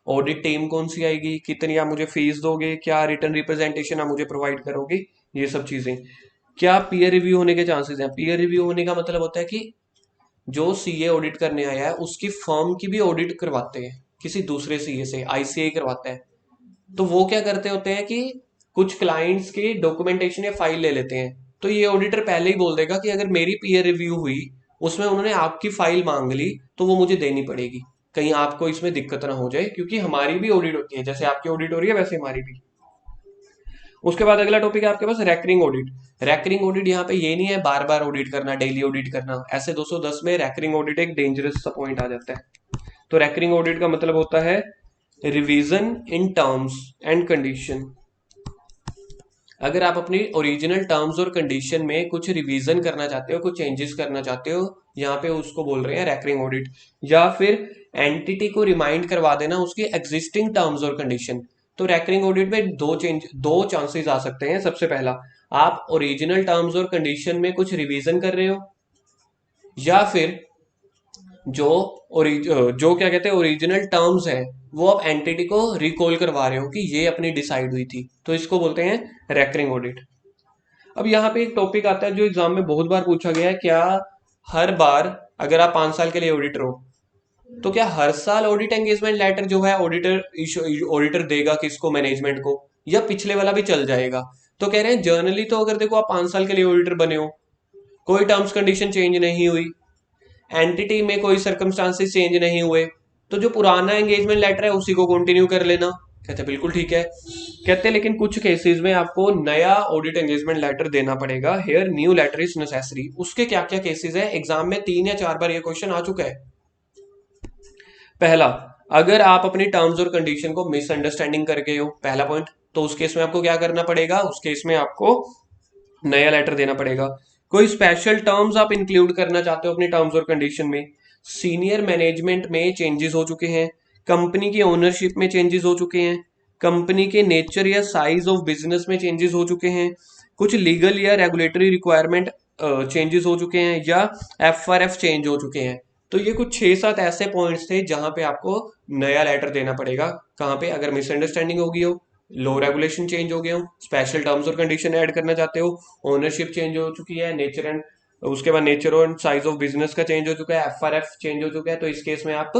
ऑडिट टीम कौन सी आएगी, कितनी आप मुझे फीस दोगे, क्या रिटर्न रिप्रेजेंटेशन आप मुझे प्रोवाइड करोगे, ये सब चीजें। क्या पीयर रिव्यू होने के चांसेस हैं, पीयर रिव्यू होने का मतलब होता है कि जो सीए ऑडिट करने आया है उसकी फर्म की भी ऑडिट करवाते हैं किसी दूसरे सीए से, आईसीए करवाता है। तो वो क्या करते होते हैं कि कुछ क्लाइंट्स की डॉक्यूमेंटेशन या फाइल ले लेते हैं, तो ये ऑडिटर पहले ही बोल देगा कि अगर मेरी पीयर रिव्यू हुई उसमें उन्होंने आपकी फाइल मांग ली तो वो मुझे देनी पड़ेगी, कहीं आपको इसमें दिक्कत ना हो जाए, क्योंकि हमारी भी ऑडिट होती है, जैसे आपकी ऑडिट हो रही है वैसे हमारी भी। उसके बाद अगला टॉपिक है आपके पास रैकरिंग ऑडिट। रैकरिंग ऑडिट यहाँ पे ये नहीं है बार बार ऑडिट करना, डेली ऑडिट करना, ऐसे 210 में रैकरिंग ऑडिट एक डेंजरस सा पॉइंट आ जाता है। तो रैकरिंग ऑडिट का मतलब होता है revision in terms and condition. अगर आप अपनी ओरिजिनल टर्म्स और कंडीशन में कुछ रिवीजन करना चाहते हो, कुछ चेंजेस करना चाहते हो, यहाँ पे उसको बोल रहे हैं रैकरिंग ऑडिट। या फिर एंटिटी को रिमाइंड करवा देना उसकी एग्जिस्टिंग टर्म्स और कंडीशन। तो रैकरिंग ऑडिट में दो चांसेस आ सकते हैं। सबसे पहला, आप ओरिजिनल टर्म्स और कंडीशन में कुछ रिवीजन कर रहे हो, या फिर जो जो क्या कहते हैं ओरिजिनल टर्म्स है वो आप एंटिटी को रिकॉल करवा रहे हो कि ये अपनी डिसाइड हुई थी, तो इसको बोलते हैं रैकरिंग ऑडिट। अब यहाँ पे एक टॉपिक आता है जो एग्जाम में बहुत बार पूछा गया है, क्या हर बार अगर आप 5 साल के लिए ऑडिटर हो तो क्या हर साल ऑडिट एंगेजमेंट लेटर जो है ऑडिटर देगा किसको, मैनेजमेंट को, या पिछले वाला भी चल जाएगा। तो कह रहे हैं जर्नली तो अगर देखो आप 5 साल के लिए ऑडिटर बने हो, कोई टर्म्स कंडीशन चेंज नहीं हुई, एंटिटी में कोई सर्कमस्टांसेस चेंज नहीं हुए, तो जो पुराना एंगेजमेंट लेटर है उसी को कंटिन्यू कर लेना। कहते बिल्कुल ठीक है। कहते लेकिन कुछ केसेस में आपको नया ऑडिट एंगेजमेंट लेटर देना पड़ेगा, here new letter is necessary. उसके क्या क्या केसेस है, एग्जाम में 3 या 4 बार ये क्वेश्चन आ चुका है। पहला, अगर आप अपनी टर्म्स और कंडीशन को मिसअंडरस्टैंडिंग कर गए हो, पहला पॉइंट, तो उस केस में आपको क्या करना पड़ेगा, उस केस में आपको नया लेटर देना पड़ेगा। कोई स्पेशल टर्म्स आप इंक्लूड करना चाहते हो अपनी टर्म्स और कंडीशन में, सीनियर मैनेजमेंट में चेंजेस हो चुके हैं, कंपनी की ओनरशिप में चेंजेस हो चुके हैं, कंपनी के नेचर या साइज ऑफ बिजनेस में चेंजेस हो चुके हैं, कुछ लीगल या रेगुलेटरी रिक्वायरमेंट चेंजेस हो चुके हैं, या एफ चेंज हो चुके हैं। तो ये कुछ 6-7 ऐसे पॉइंट्स थे जहां पे आपको नया लेटर देना पड़ेगा। कहाँ पे, अगर मिसअंडरस्टैंडिंग होगी हो, लो रेगुलेशन चेंज हो गए हो, स्पेशल टर्म्स और कंडीशन ऐड करना चाहते हो, ओनरशिप चेंज हो चुकी है, नेचर एंड उसके बाद नेचर और साइज ऑफ बिजनेस का चेंज हो चुका है, एफ चेंज हो चुका है, तो इस केस में आप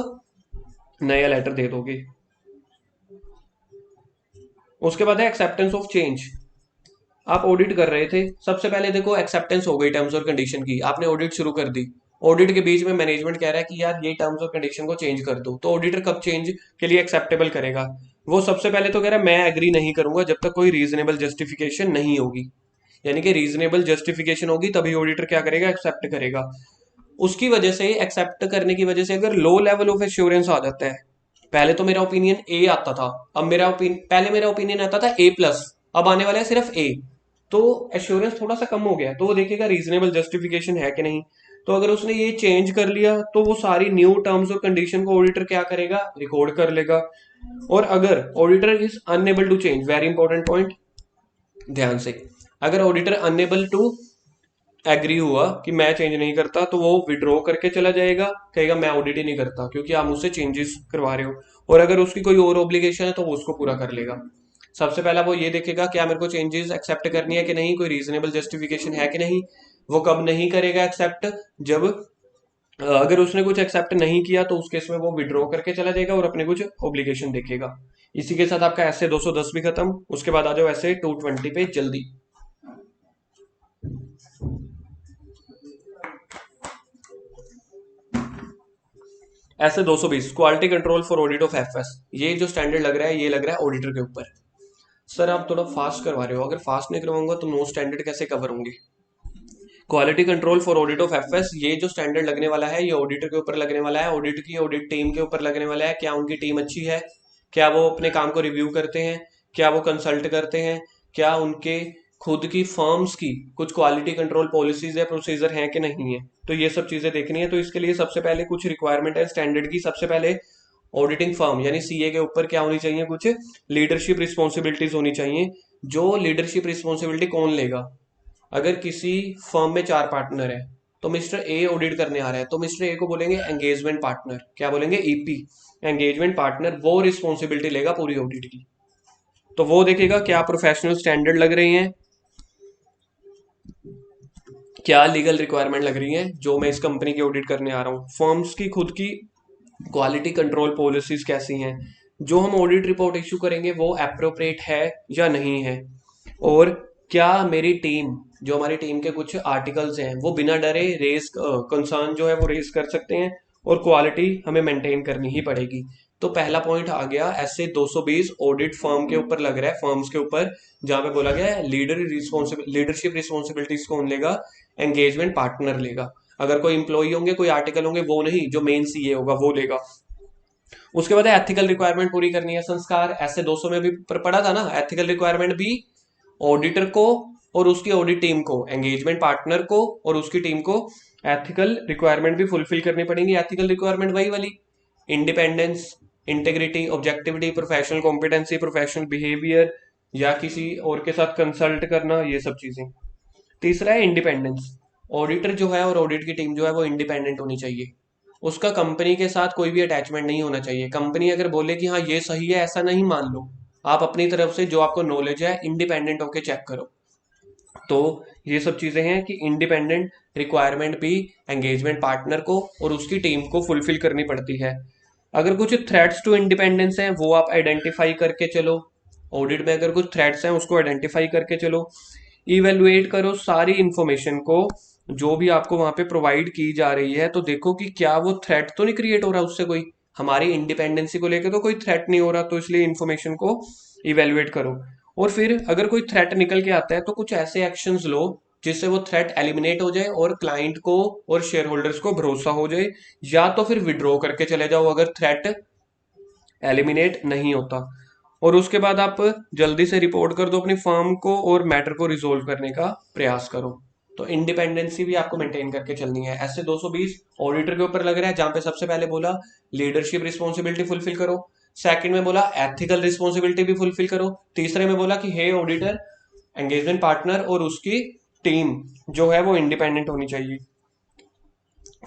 नया लेटर दे दोगे। उसके बाद है एक्सेप्टेंस ऑफ चेंज। आप ऑडिट कर रहे थे, सबसे पहले देखो एक्सेप्टेंस हो गई टर्म्स और कंडीशन की, आपने ऑडिट शुरू कर दी, ऑडिट के बीच में मैनेजमेंट कह रहा है कि यार ये टर्म्स और कंडीशन को चेंज कर दो, तो ऑडिटर कब चेंज के लिए एक्सेप्टेबल करेगा, वो सबसे पहले तो कह रहा है मैं एग्री नहीं करूंगा जब तक कोई रीजनेबल जस्टिफिकेशन नहीं होगी। यानी कि रीजनेबल जस्टिफिकेशन होगी तभी ऑडिटर क्या करेगा, एक्सेप्ट करेगा। उसकी वजह से, एक्सेप्ट करने की वजह से अगर लो लेवल ऑफ एश्योरेंस आ जाता है, पहले तो मेरा ओपिनियन ए आता था, अब मेरा पहले मेरा ओपिनियन आता था ए प्लस, अब आने वाला है सिर्फ ए, तो एश्योरेंस थोड़ा सा कम हो गया, तो वो देखेगा रीजनेबल जस्टिफिकेशन है कि नहीं। तो अगर उसने ये चेंज कर लिया तो वो सारी न्यू टर्म्स और कंडीशन को ऑडिटर क्या करेगा, रिकॉर्ड कर लेगा। और अगर auditor is unable to change, very important point, ध्यान से, अगर ऑडिटर अनएबल टू एग्री हुआ कि मैं चेंज नहीं करता, तो वो विड्रॉ करके चला जाएगा, कहेगा मैं ऑडिट ही नहीं करता क्योंकि आप मुझसे चेंजेस करवा रहे हो। और अगर उसकी कोई और ऑब्लिगेशन है तो वो उसको पूरा कर लेगा। सबसे पहला वो ये देखेगा क्या मेरे को चेंजेस एक्सेप्ट करनी है कि नहीं, कोई रीजनेबल जस्टिफिकेशन है कि नहीं। वो कब नहीं करेगा एक्सेप्ट, जब अगर उसने कुछ एक्सेप्ट नहीं किया तो उस केस में वो विड्रॉ करके चला जाएगा और अपने कुछ ऑब्लिगेशन देखेगा। इसी के साथ आपका ऐसे 210 भी खत्म। उसके बाद आ जाओ ऐसे 220 पे जल्दी। ऐसे 220 quality control for audit of FS, ये जो स्टैंडर्ड लग रहा है ये लग रहा है ऑडिटर के ऊपर। सर आप थोड़ा फास्ट करवा रहे हो, अगर फास्ट नहीं करवाऊंगा तो नो स्टैंडर्ड कैसे कवर होंगे। Quality control for audit of FS, ये जो स्टैंडर्ड लगने वाला है ये ऑडिटर के ऊपर लगने वाला है, ऑडिट की ऑडिट टीम के ऊपर लगने वाला है। क्या उनकी टीम अच्छी है, क्या वो अपने काम को रिव्यू करते हैं, क्या वो कंसल्ट करते हैं, क्या उनके खुद की फर्म्स की कुछ क्वालिटी कंट्रोल पॉलिसीज या प्रोसीजर हैं कि नहीं है, तो ये सब चीजें देखनी है। तो इसके लिए सबसे पहले कुछ रिक्वायरमेंट है स्टैंडर्ड की। सबसे पहले ऑडिटिंग फर्म यानी सीए के ऊपर क्या होनी चाहिए, कुछ लीडरशिप रिस्पॉन्सिबिलिटीज होनी चाहिए। जो लीडरशिप रिस्पॉन्सिबिलिटी कौन लेगा, अगर किसी फर्म में 4 पार्टनर है तो मिस्टर ए ऑडिट करने आ रहा है, तो मिस्टर ए को बोलेंगे एंगेजमेंट पार्टनर, क्या बोलेंगे, ईपी, एंगेजमेंट पार्टनर, वो रिस्पॉन्सिबिलिटी लेगा पूरी ऑडिट की। तो वो देखेगा क्या प्रोफेशनल स्टैंडर्ड लग रही हैं, क्या लीगल रिक्वायरमेंट लग रही है जो मैं इस कंपनी की ऑडिट करने आ रहा हूँ, फर्म्स की खुद की क्वालिटी कंट्रोल पॉलिसीज कैसी हैं, जो हम ऑडिट रिपोर्ट इश्यू करेंगे वो अप्रोप्रिएट है या नहीं है, और क्या मेरी टीम, जो हमारी टीम के कुछ आर्टिकल्स हैं वो बिना डरे रेस कंसर्न जो है वो रेस कर सकते हैं, और क्वालिटी हमें मेंटेन करनी ही पड़ेगी। तो पहला पॉइंट आ गया ऐसे 220 ऑडिट फर्म के ऊपर लग रहा है, फर्म्स के ऊपर, जहां पे बोला गया है लीडरशिप रिस्पॉन्सिबिलिटीज कौन लेगा, एंगेजमेंट पार्टनर लेगा। अगर कोई इंप्लॉई होंगे, कोई आर्टिकल होंगे, वो नहीं, जो मेन सीए होगा वो लेगा। उसके बाद एथिकल रिक्वायरमेंट पूरी करनी है, संस्कार ऐसे 200 में भी पढ़ा था ना, एथिकल रिक्वायरमेंट भी ऑडिटर को और उसकी ऑडिट टीम को, एंगेजमेंट पार्टनर को और उसकी टीम को एथिकल रिक्वायरमेंट भी फुलफिल करनी पड़ेंगी। एथिकल रिक्वायरमेंट वही वाली, independence, integrity, objectivity, professional competency, professional behaviour, या किसी और के साथ कंसल्ट करना, ये सब चीजें। तीसरा है इंडिपेंडेंस, ऑडिटर जो है और ऑडिट की टीम जो है वो इंडिपेंडेंट होनी चाहिए, उसका कंपनी के साथ कोई भी अटैचमेंट नहीं होना चाहिए। कंपनी अगर बोले कि हाँ ये सही है, ऐसा नहीं मान लो, आप अपनी तरफ से जो आपको नॉलेज है इंडिपेंडेंट होके चेक करो। तो ये सब चीजें हैं कि इंडिपेंडेंट रिक्वायरमेंट भी एंगेजमेंट पार्टनर को और उसकी टीम को फुलफिल करनी पड़ती है। अगर कुछ थ्रेट्स टू इंडिपेंडेंस हैं वो आप आइडेंटिफाई करके चलो, ऑडिट में अगर कुछ थ्रेट्स हैं उसको आइडेंटिफाई करके चलो। इवेलुएट करो सारी इंफॉर्मेशन को जो भी आपको वहां पे प्रोवाइड की जा रही है, तो देखो कि क्या वो थ्रेट तो नहीं क्रिएट हो रहा उससे, कोई हमारी इंडिपेंडेंसी को लेकर तो कोई थ्रेट नहीं हो रहा, तो इसलिए इंफॉर्मेशन को इवेलुएट करो। और फिर अगर कोई थ्रेट निकल के आता है तो कुछ ऐसे एक्शंस लो जिससे वो थ्रेट एलिमिनेट हो जाए और क्लाइंट को और शेयर होल्डर्स को भरोसा हो जाए, या तो फिर विड्रॉ करके चले जाओ अगर थ्रेट एलिमिनेट नहीं होता। और उसके बाद आप जल्दी से रिपोर्ट कर दो अपनी फर्म को और मैटर को रिजोल्व करने का प्रयास करो। तो इंडिपेंडेंसी भी आपको मेंटेन करके चलनी है। ऐसे 220 ऑडिटर के ऊपर लग रहा है, जहां पे सबसे पहले बोला लीडरशिप रिस्पॉन्सिबिलिटी फुलफिल करो, सेकंड में बोला एथिकल रिस्पॉन्सिबिलिटी भी फुलफिल करो, तीसरे में बोला कि हे ऑडिटर, एंगेजमेंट पार्टनर और उसकी टीम जो है वो इंडिपेंडेंट होनी चाहिए।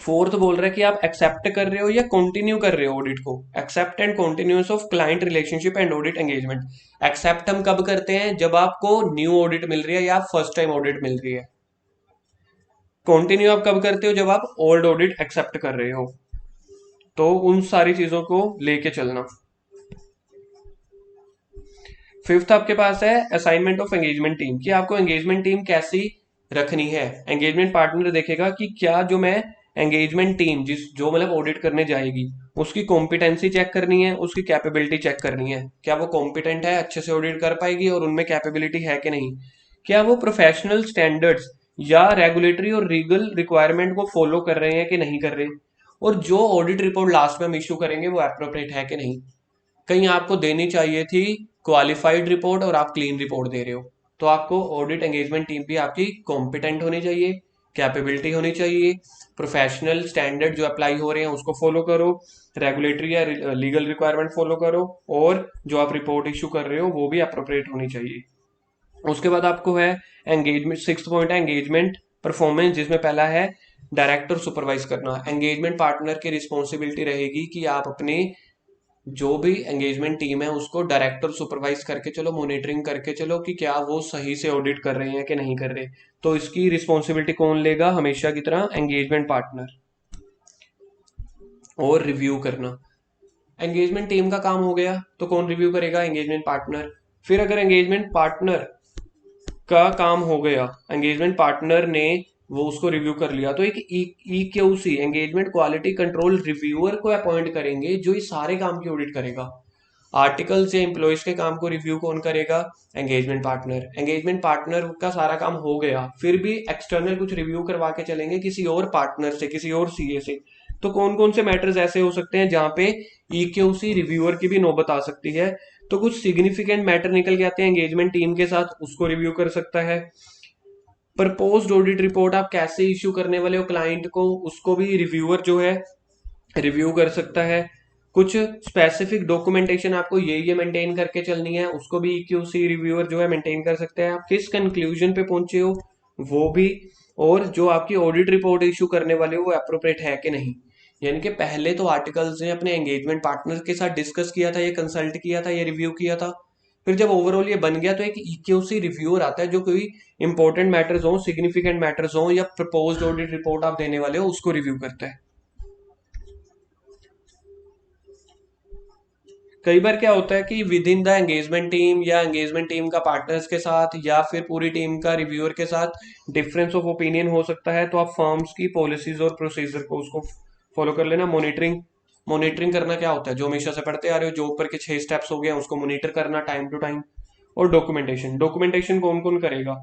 फोर्थ बोल रहा है कि आप एक्सेप्ट कर रहे हो या कंटिन्यू कर रहे हो ऑडिट को, accept and continues of client relationship and audit engagement. Accept हम कब करते हैं, जब आपको न्यू ऑडिट मिल रही है या फर्स्ट टाइम ऑडिट मिल रही है। कंटिन्यू आप कब करते हो, जब आप ओल्ड ऑडिट एक्सेप्ट कर रहे हो। तो उन सारी चीजों को लेके चलना। फिफ्थ आपके पास है असाइनमेंट ऑफ एंगेजमेंट टीम, कि आपको एंगेजमेंट टीम कैसी रखनी है। एंगेजमेंट पार्टनर देखेगा कि क्या जो मैं एंगेजमेंट टीम जिस जो मतलब ऑडिट करने जाएगी उसकी कॉम्पिटेंसी चेक करनी है, उसकी कैपेबिलिटी चेक करनी है, क्या वो कॉम्पिटेंट है, अच्छे से ऑडिट कर पाएगी और उनमें कैपेबिलिटी है कि नहीं। क्या वो प्रोफेशनल स्टैंडर्ड्स या रेगुलेटरी और लीगल रिक्वायरमेंट को फॉलो कर रहे हैं कि नहीं कर रहे, और जो ऑडिट रिपोर्ट लास्ट में हम इशू करेंगे वो एप्रोप्रिएट है कि नहीं। कहीं आपको देनी चाहिए थी क्वालिफाइड रिपोर्ट और आप क्लीन रिपोर्ट दे रहे हो, तो आपको ऑडिट एंगेजमेंट टीम भी आपकी कॉम्पिटेंट होनी चाहिए, कैपेबिलिटी होनी चाहिए, प्रोफेशनल स्टैंडर्ड जो अप्लाई हो रहे हैं उसको फॉलो करो, रेगुलेटरी या लीगल रिक्वायरमेंट फॉलो करो, और जो आप रिपोर्ट इशू कर रहे हो वो भी अप्रोप्रिएट होनी चाहिए। उसके बाद आपको है एंगेजमेंट, सिक्स्थ पॉइंट है एंगेजमेंट परफॉर्मेंस, जिसमें पहला है डायरेक्टर सुपरवाइज करना। एंगेजमेंट पार्टनर की रिस्पॉन्सिबिलिटी रहेगी कि आप अपने जो भी एंगेजमेंट टीम है उसको डायरेक्टर सुपरवाइज करके चलो, मॉनिटरिंग करके चलो कि क्या वो सही से ऑडिट कर रहे हैं कि नहीं कर रहे। तो इसकी रिस्पॉन्सिबिलिटी कौन लेगा, हमेशा की तरह एंगेजमेंट पार्टनर। और रिव्यू करना, एंगेजमेंट टीम का काम हो गया, तो कौन रिव्यू करेगा, एंगेजमेंट पार्टनर। फिर अगर एंगेजमेंट पार्टनर का काम हो गया, एंगेजमेंट पार्टनर ने वो उसको रिव्यू कर लिया, तो एक EQC engagement quality control reviewer को अपॉइंट करेंगे जो इस सारे काम की ऑडिट करेगा। आर्टिकल्स या एम्प्लॉयज के काम को रिव्यू कौन करेगा, एंगेजमेंट पार्टनर। एंगेजमेंट पार्टनर का सारा काम हो गया, फिर भी एक्सटर्नल कुछ रिव्यू करवा के चलेंगे किसी और पार्टनर से, किसी और CA से। तो कौन कौन से मैटर्स ऐसे हो सकते हैं जहां पे EQC रिव्यूअर की भी नौबत आ सकती है। तो कुछ सिग्निफिकेंट मैटर निकल के आते हैं एंगेजमेंट टीम के साथ, उसको रिव्यू कर सकता है। प्रपोज्ड ऑडिट रिपोर्ट आप कैसे इश्यू करने वाले हो क्लाइंट को, उसको भी रिव्यूअर जो है रिव्यू कर सकता है। कुछ स्पेसिफिक डॉक्यूमेंटेशन आपको ये मेंटेन करके चलनी है, उसको भी EQC रिव्यूअर जो है मेंटेन कर सकते हैं। आप किस कंक्लूजन पे पहुंचे हो वो भी, और जो आपकी ऑडिट रिपोर्ट इशू करने वाले हो वो अप्रोप्रिएट है कि नहीं। यानी कि पहले तो आर्टिकल्स ने अपने एंगेजमेंट पार्टनर के साथ डिस्कस किया था, ये कंसल्ट किया था, ये रिव्यू किया था। फिर जब ओवरऑल ये बन गया तो एक EQC रिव्यूअर आता है जो कोई इंपॉर्टेंट मैटर्स हो, सिग्निफिकेंट मैटर्स हो, या प्रपोज्ड ऑडिट रिपोर्ट आप देने वाले हो उसको रिव्यू करता है। कई बार क्या होता है कि with in the engagement team या एंगेजमेंट टीम का पार्टनर्स के साथ या फिर पूरी टीम का रिव्यूअर के साथ डिफरेंस ऑफ ओपिनियन हो सकता है, तो आप फर्म्स की पॉलिसीज और प्रोसीजर को उसको फॉलो कर लेना। मॉनिटरिंग, मॉनिटरिंग करना क्या होता है, जो हमेशा से पढ़ते आ रहे हो, जो ऊपर के 6 स्टेप्स हो गए हैं उसको मॉनिटर करना टाइम टू टाइम। और डॉक्यूमेंटेशन, डॉक्यूमेंटेशन कौन कौन करेगा,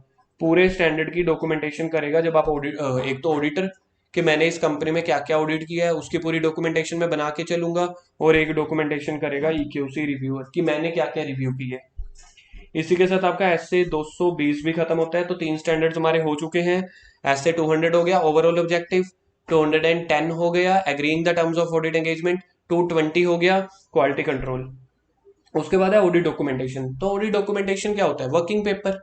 पूरे स्टैंडर्ड की डॉक्यूमेंटेशन करेगा। जब आप ऑडिट, एक तो ऑडिटर कि मैंने इस कंपनी में क्या क्या ऑडिट किया है उसकी पूरी डॉक्यूमेंटेशन में बना के चलूंगा, और एक डॉक्यूमेंटेशन करेगा EQC रिव्यूअर कि मैंने क्या क्या रिव्यू की है। इसी के साथ आपका ऐसे 220 भी खत्म होता है, तो 3 स्टैंडर्ड्स हमारे हो चुके हैं। ऐसे 200 हो गया ओवरऑल ऑब्जेक्टिव, 210 हो गया agreeing the terms of audit engagement, 220 हो गया क्वालिटी कंट्रोल। उसके बाद है ऑडिट डॉक्यूमेंटेशन। तो ऑडिट डॉक्यूमेंटेशन क्या होता है, वर्किंग पेपर।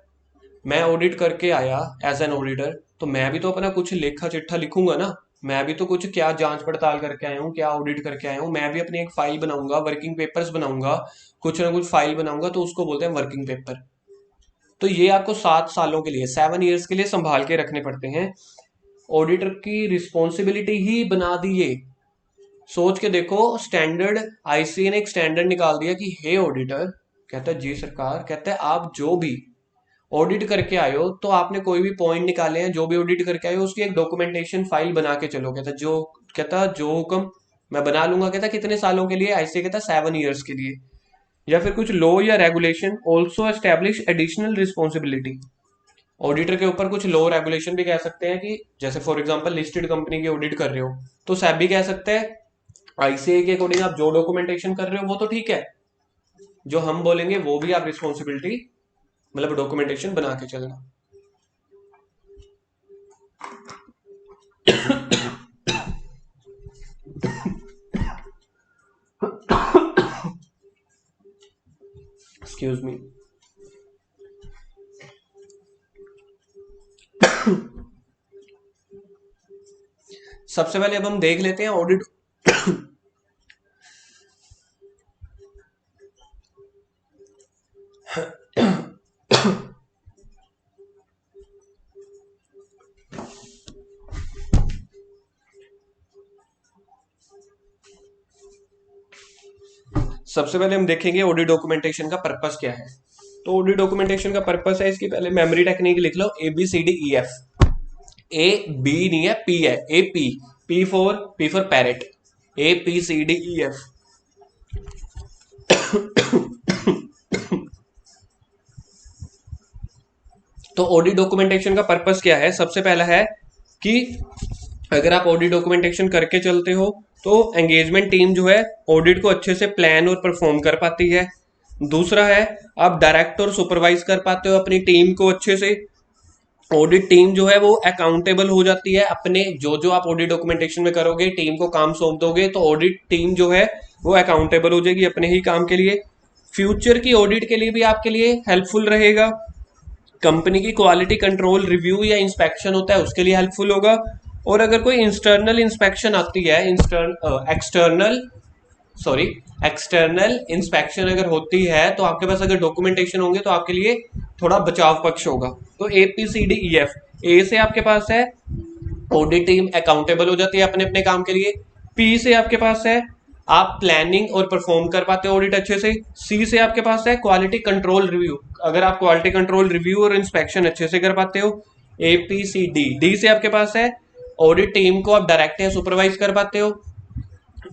मैं ऑडिट करके आया एज एन ऑडिटर, तो मैं भी तो अपना कुछ लेखा चिट्ठा लिखूंगा ना। मैं भी तो कुछ क्या जांच पड़ताल करके आया हूँ, क्या ऑडिट करके आया हूँ, मैं भी अपनी एक फाइल बनाऊंगा, वर्किंग पेपर्स बनाऊंगा, कुछ ना कुछ फाइल बनाऊंगा, तो उसको बोलते हैं वर्किंग पेपर। तो ये आपको 7 सालों के लिए, 7 ईयर्स के लिए संभाल के रखने पड़ते हैं। ऑडिटर की रिस्पॉन्सिबिलिटी ही बना दी ये। सोच के देखो, स्टैंडर्ड ICA ने एक स्टैंडर्ड निकाल दिया कि हे ऑडिटर, कहता है जी सरकार, कहता है आप जो भी ऑडिट करके आए हो, तो आपने कोई भी पॉइंट निकाले हैं, जो भी ऑडिट करके आए हो उसकी एक डॉक्यूमेंटेशन फाइल बना के चलो। कहता जो हुक्म मैं बना लूंगा। कहता कितने सालों के लिए, ऐसे कहता 7 ईयर्स के लिए। या फिर कुछ लॉ या regulation also establish additional responsibility. Auditor के ऊपर कुछ लॉ रेगुलेशन भी कह सकते हैं कि जैसे फॉर एग्जांपल लिस्टेड कंपनी की ऑडिट कर रहे हो, तो SEBI कह सकते हैं ICA के अकॉर्डिंग आप जो डॉक्यूमेंटेशन कर रहे हो वो तो ठीक है, जो हम बोलेंगे वो भी आप रिस्पॉन्सिबिलिटी, मतलब डॉक्यूमेंटेशन बना के चलना। Excuse me. सबसे पहले अब हम देख लेते हैं ऑडिट। सबसे पहले हम देखेंगे ऑडिट डॉक्यूमेंटेशन का पर्पस क्या है। तो ऑडिट डॉक्यूमेंटेशन का पर्पस है, इसकी पहले मेमोरी टेक्निक लिख लो, ABCDEF। A B नहीं है, P है, AP। P for parrot, ABCDEF। तो ऑडिट डॉक्यूमेंटेशन का पर्पस क्या है? सबसे पहला है कि अगर आप ऑडिट डॉक्यूमेंटेशन करके चलते हो तो एंगेजमेंट टीम जो है ऑडिट को अच्छे से प्लान और परफॉर्म कर पाती है। दूसरा है, आप डायरेक्ट और सुपरवाइज कर पाते हो अपनी टीम को अच्छे से। ऑडिट टीम जो है वो अकाउंटेबल हो जाती है अपने जो जो आप ऑडिट डॉक्यूमेंटेशन में करोगे, टीम को काम सौंप दोगे तो ऑडिट टीम जो है वो अकाउंटेबल हो जाएगी अपने ही काम के लिए। फ्यूचर की ऑडिट के लिए भी आपके लिए हेल्पफुल रहेगा। कंपनी की क्वालिटी कंट्रोल रिव्यू या इंस्पेक्शन होता है उसके लिए हेल्पफुल होगा। और अगर कोई इंस्टरनल इंस्पेक्शन आती है, एक्सटर्नल इंस्पेक्शन अगर होती है तो आपके पास अगर डॉक्यूमेंटेशन होंगे तो आपके लिए थोड़ा बचाव पक्ष होगा। तो APCDEF, ए से आपके पास है ऑडिट टीम अकाउंटेबल हो जाती है अपने अपने काम के लिए। पी से आपके पास है आप प्लानिंग और परफॉर्म कर पाते हो ऑडिट अच्छे से। सी से आपके पास है क्वालिटी कंट्रोल रिव्यू, अगर आप क्वालिटी कंट्रोल रिव्यू और इंस्पेक्शन अच्छे से कर पाते हो। APCD, डी से आपके पास है ऑडिट टीम को आप डायरेक्ट या सुपरवाइज कर पाते हो।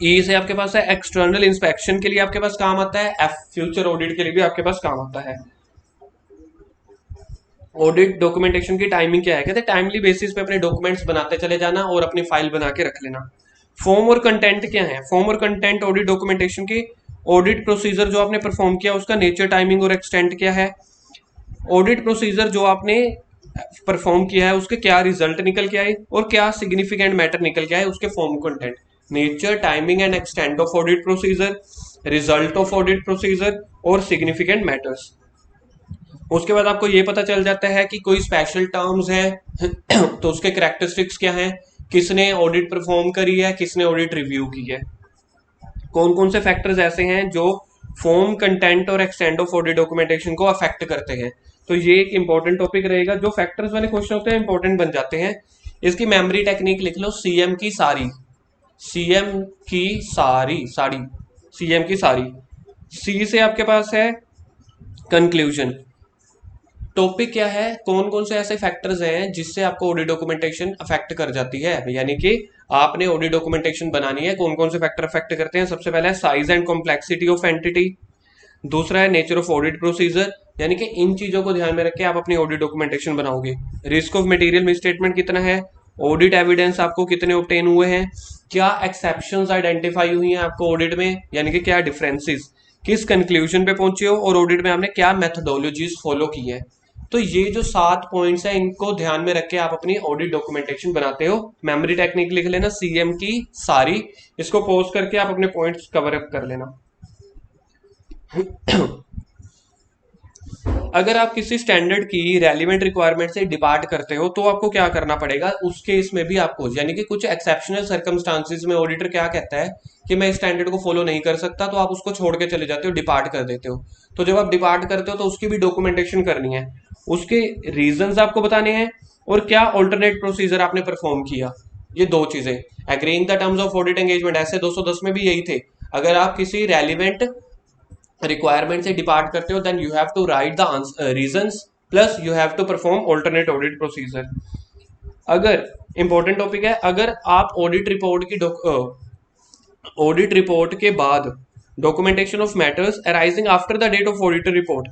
ई से आपके पास है एक्सटर्नल इंस्पेक्शन के लिए आपके पास काम आता है। एफ, फ्यूचर ऑडिट के लिए भी आपके पास काम आता है। ऑडिट डॉक्यूमेंटेशन की टाइमिंग क्या है? कहते हैं टाइमली बेसिस पे अपने डॉक्यूमेंट्स बनाते चले जाना और अपनी फाइल बना के रख लेना। फॉर्म और कंटेंट क्या है? फॉर्म और कंटेंट ऑडिट डॉक्यूमेंटेशन की ऑडिट प्रोसीजर जो आपने परफॉर्म किया उसका नेचर, टाइमिंग और एक्सटेंट क्या है। ऑडिट प्रोसीजर जो आपने परफॉर्म किया है उसके क्या रिजल्ट निकल के आए और क्या सिग्निफिकेंट मैटर निकल के आए उसके form content. Nature, timing and extent of audit procedure, result of audit procedure और सिग्निफिकेंट मैटर्स। उसके बाद आपको ये पता चल जाता है कि कोई स्पेशल टर्म्स है तो उसके कैरेक्टरिस्टिक्स क्या हैं, किसने ऑडिट परफॉर्म करी है, किसने ऑडिट रिव्यू की है, कौन कौन से फैक्टर्स ऐसे हैं जो फॉर्म, कंटेंट और एक्सटेंट ऑफ ऑडिट डॉक्यूमेंटेशन को अफेक्ट करते हैं। तो ये एक इंपॉर्टेंट टॉपिक रहेगा। जो फैक्टर्स वाले क्वेश्चन होते हैं इंपॉर्टेंट बन जाते हैं। इसकी मेमोरी टेक्निक लिख लो, सीएम की सारी, सीएम की सारी, साड़ी, सीएम की सारी। सी से आपके पास है कंक्लूजन। टॉपिक क्या है? कौन कौन से ऐसे फैक्टर्स हैं जिससे आपको ऑडिट डॉक्यूमेंटेशन अफेक्ट कर जाती है, यानी कि आपने ऑडिट डॉक्यूमेंटेशन बनानी है, कौन कौन से फैक्टर अफेक्ट करते हैं। सबसे पहला है size and complexity of entity. दूसरा है नेचर ऑफ ऑडिट प्रोसीजर, यानी कि इन चीजों को ध्यान में रख के आप अपनी ऑडिट डॉक्यूमेंटेशन बनाओगे। रिस्क ऑफ मटेरियल मिसस्टेटमेंट कितना है, ऑडिट एविडेंस आपको कितने ऑब्टेन हुए हैं, क्या एक्सेप्शंस आइडेंटिफाई हुई हैं आपको ऑडिट में, यानी कि क्या डिफरेंसेस, किस कंक्लूजन पे पहुंचे हो और ऑडिट में आपने क्या मेथोडोलॉजीज फॉलो की है। तो ये जो 7 पॉइंट्स हैं इनको ध्यान में रख के आप अपनी ऑडिट डॉक्यूमेंटेशन बनाते हो। मेमोरी टेक्निक लिख लेना, सीएम की सारी, इसको पोस्ट करके आप अपने पॉइंट्स कवर अप कर लेना। अगर आप किसी स्टैंडर्ड की रेलिवेंट रिक्वायरमेंट से डिपार्ट करते हो तो आपको क्या करना पड़ेगा उस केस में भी आपको, यानी कि कुछ एक्सेप्शनल सर्कमस्टांसिस में ऑडिटर क्या कहता है कि मैं स्टैंडर्ड को फॉलो नहीं कर सकता, तो आप उसको छोड़ के चले जाते हो, डिपार्ट कर देते हो। तो जब आप डिपार्ट करते हो तो उसकी भी डॉक्यूमेंटेशन करनी है, उसके रीजंस आपको बताने हैं और क्या ऑल्टरनेट प्रोसीजर आपने परफॉर्म किया। ये दो चीजें। Agreeing the terms of audit engagement, ऐसे 210 में भी यही थे। अगर आप किसी रेलिवेंट रिक्वायरमेंट से डिपार्ट करते हो then you have to write the reasons plus you have to perform alternate audit procedure. अगर इंपॉर्टेंट टॉपिक है, अगर आप ऑडिट रिपोर्ट के बाद documentation of matters arising after the date of auditor report,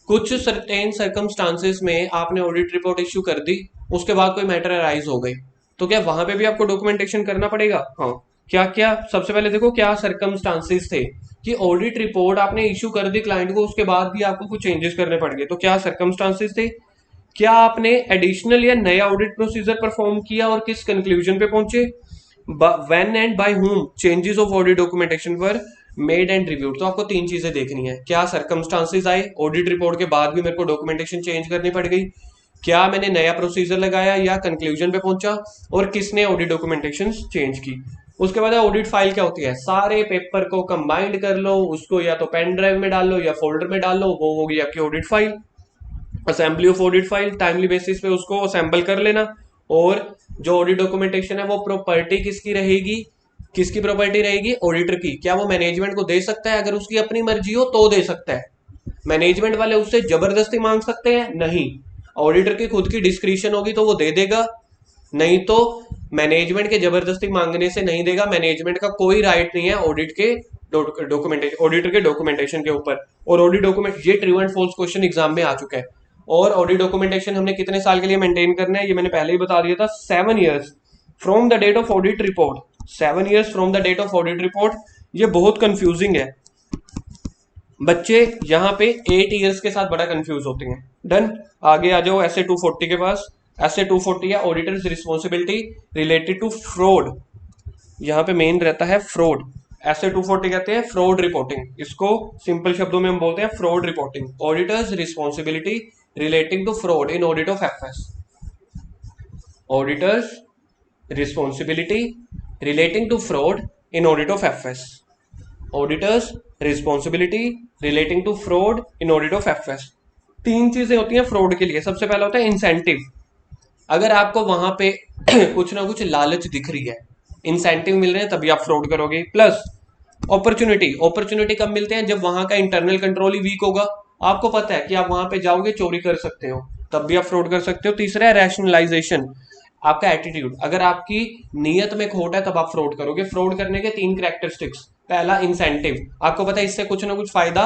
कुछ सर्टेन सर्कमस्टांसेस में आपने audit report issue कर दी, उसके बाद कोई मैटर अराइज हो गई, तो क्या वहां पे भी आपको डॉक्यूमेंटेशन करना पड़ेगा? हाँ। क्या क्या? सबसे पहले देखो क्या सर्कमस्टांसेस थे कि ऑडिट रिपोर्ट आपने इश्यू कर दी क्लाइंट को, उसके बाद भी आपको कुछ चेंजेस करने पड़ गए, तो क्या सर्कमस्टांसेस थे। क्या आपने एडिशनल या नया ऑडिट प्रोसीजर परफॉर्म किया और किस कंक्लूजन पे पहुंचे। When and by whom changes of audit documentation पर मेड एंड रिव्यूड। तो आपको 3 चीजें देखनी है, क्या सर्कमस्टांसेस आए, ऑडिट रिपोर्ट के बाद भी मेरे को डॉक्यूमेंटेशन चेंज करनी पड़ गई, क्या मैंने नया प्रोसीजर लगाया या कंक्लूजन पे पहुंचा, और किसने ऑडिट डॉक्यूमेंटेशन चेंज की। उसके बाद ऑडिट फाइल क्या होती है, सारे पेपर को कंबाइंड कर लो, उसको या तो पेन ड्राइव में डाल लो या फोल्डर में डाल लो, वो होगी आपकी audit file. Assembly of audit file, timely basis पे उसको असेंबल कर लेना। और जो ऑडिट डॉक्यूमेंटेशन है वो प्रॉपर्टी किसकी रहेगी, किसकी प्रॉपर्टी रहेगी, ऑडिटर की। क्या वो मैनेजमेंट को दे सकता है? अगर उसकी अपनी मर्जी हो तो दे सकता है, मैनेजमेंट वाले उससे जबरदस्ती मांग सकते हैं? नहीं। ऑडिटर की खुद की डिस्क्रिप्शन होगी तो वो दे देगा, नहीं तो मैनेजमेंट के जबरदस्ती मांगने से नहीं देगा। मैनेजमेंट का कोई राइट नहीं है ऑडिट के डॉक्यूमेंटेशन, ऑडिटर के डॉक्यूमेंटेशन के ऊपर। और ऑडिट डॉक्यूमेंट, ये true and false question exam में आ चुका है। और ऑडिट डॉक्यूमेंटेशन हमने कितने साल के लिए मेंटेन करना है ये मैंने पहले ही बता दिया था, 7 years from the date of audit report. 7 years from the date of audit report, ये बहुत कंफ्यूजिंग है, बच्चे यहाँ पे 8 years के साथ बड़ा कंफ्यूज होते हैं। डन, आगे आ जाओ ऐसे 240 के पास। ऐसे 240 है auditor's responsibility related to fraud, यहाँ पे मेन रहता है फ्रॉड। ऐसे 240 कहते हैं फ्रॉड रिपोर्टिंग, इसको सिंपल शब्दों में हम बोलते हैं fraud reporting. Auditor's responsibility relating to fraud in audit of FS. Auditor's responsibility relating to fraud in audit of FS. Auditor's responsibility relating to fraud in audit of FS. तीन चीजें होती हैं फ्रॉड के लिए। सबसे पहला होता है इंसेंटिव। अगर आपको वहां पे कुछ ना कुछ लालच दिख रही है, इंसेंटिव मिल रहे हैं, तभी आप फ्रॉड करोगे। Plus opportunity. अपॉर्चुनिटी कब मिलते हैं? जब वहां का इंटरनल कंट्रोल ही वीक होगा। आपको पता है कि आप वहां पे जाओगे चोरी कर सकते हो, तब भी आप फ्रॉड कर सकते हो। तीसरा है रैशनलाइजेशन, आपका एटीट्यूड। अगर आपकी नीयत में खोट है तब आप फ्रॉड करोगे। फ्रॉड करने के 3 कैरेक्टरिस्टिक्स। पहला इंसेंटिव, आपको पता है इससे कुछ ना कुछ फायदा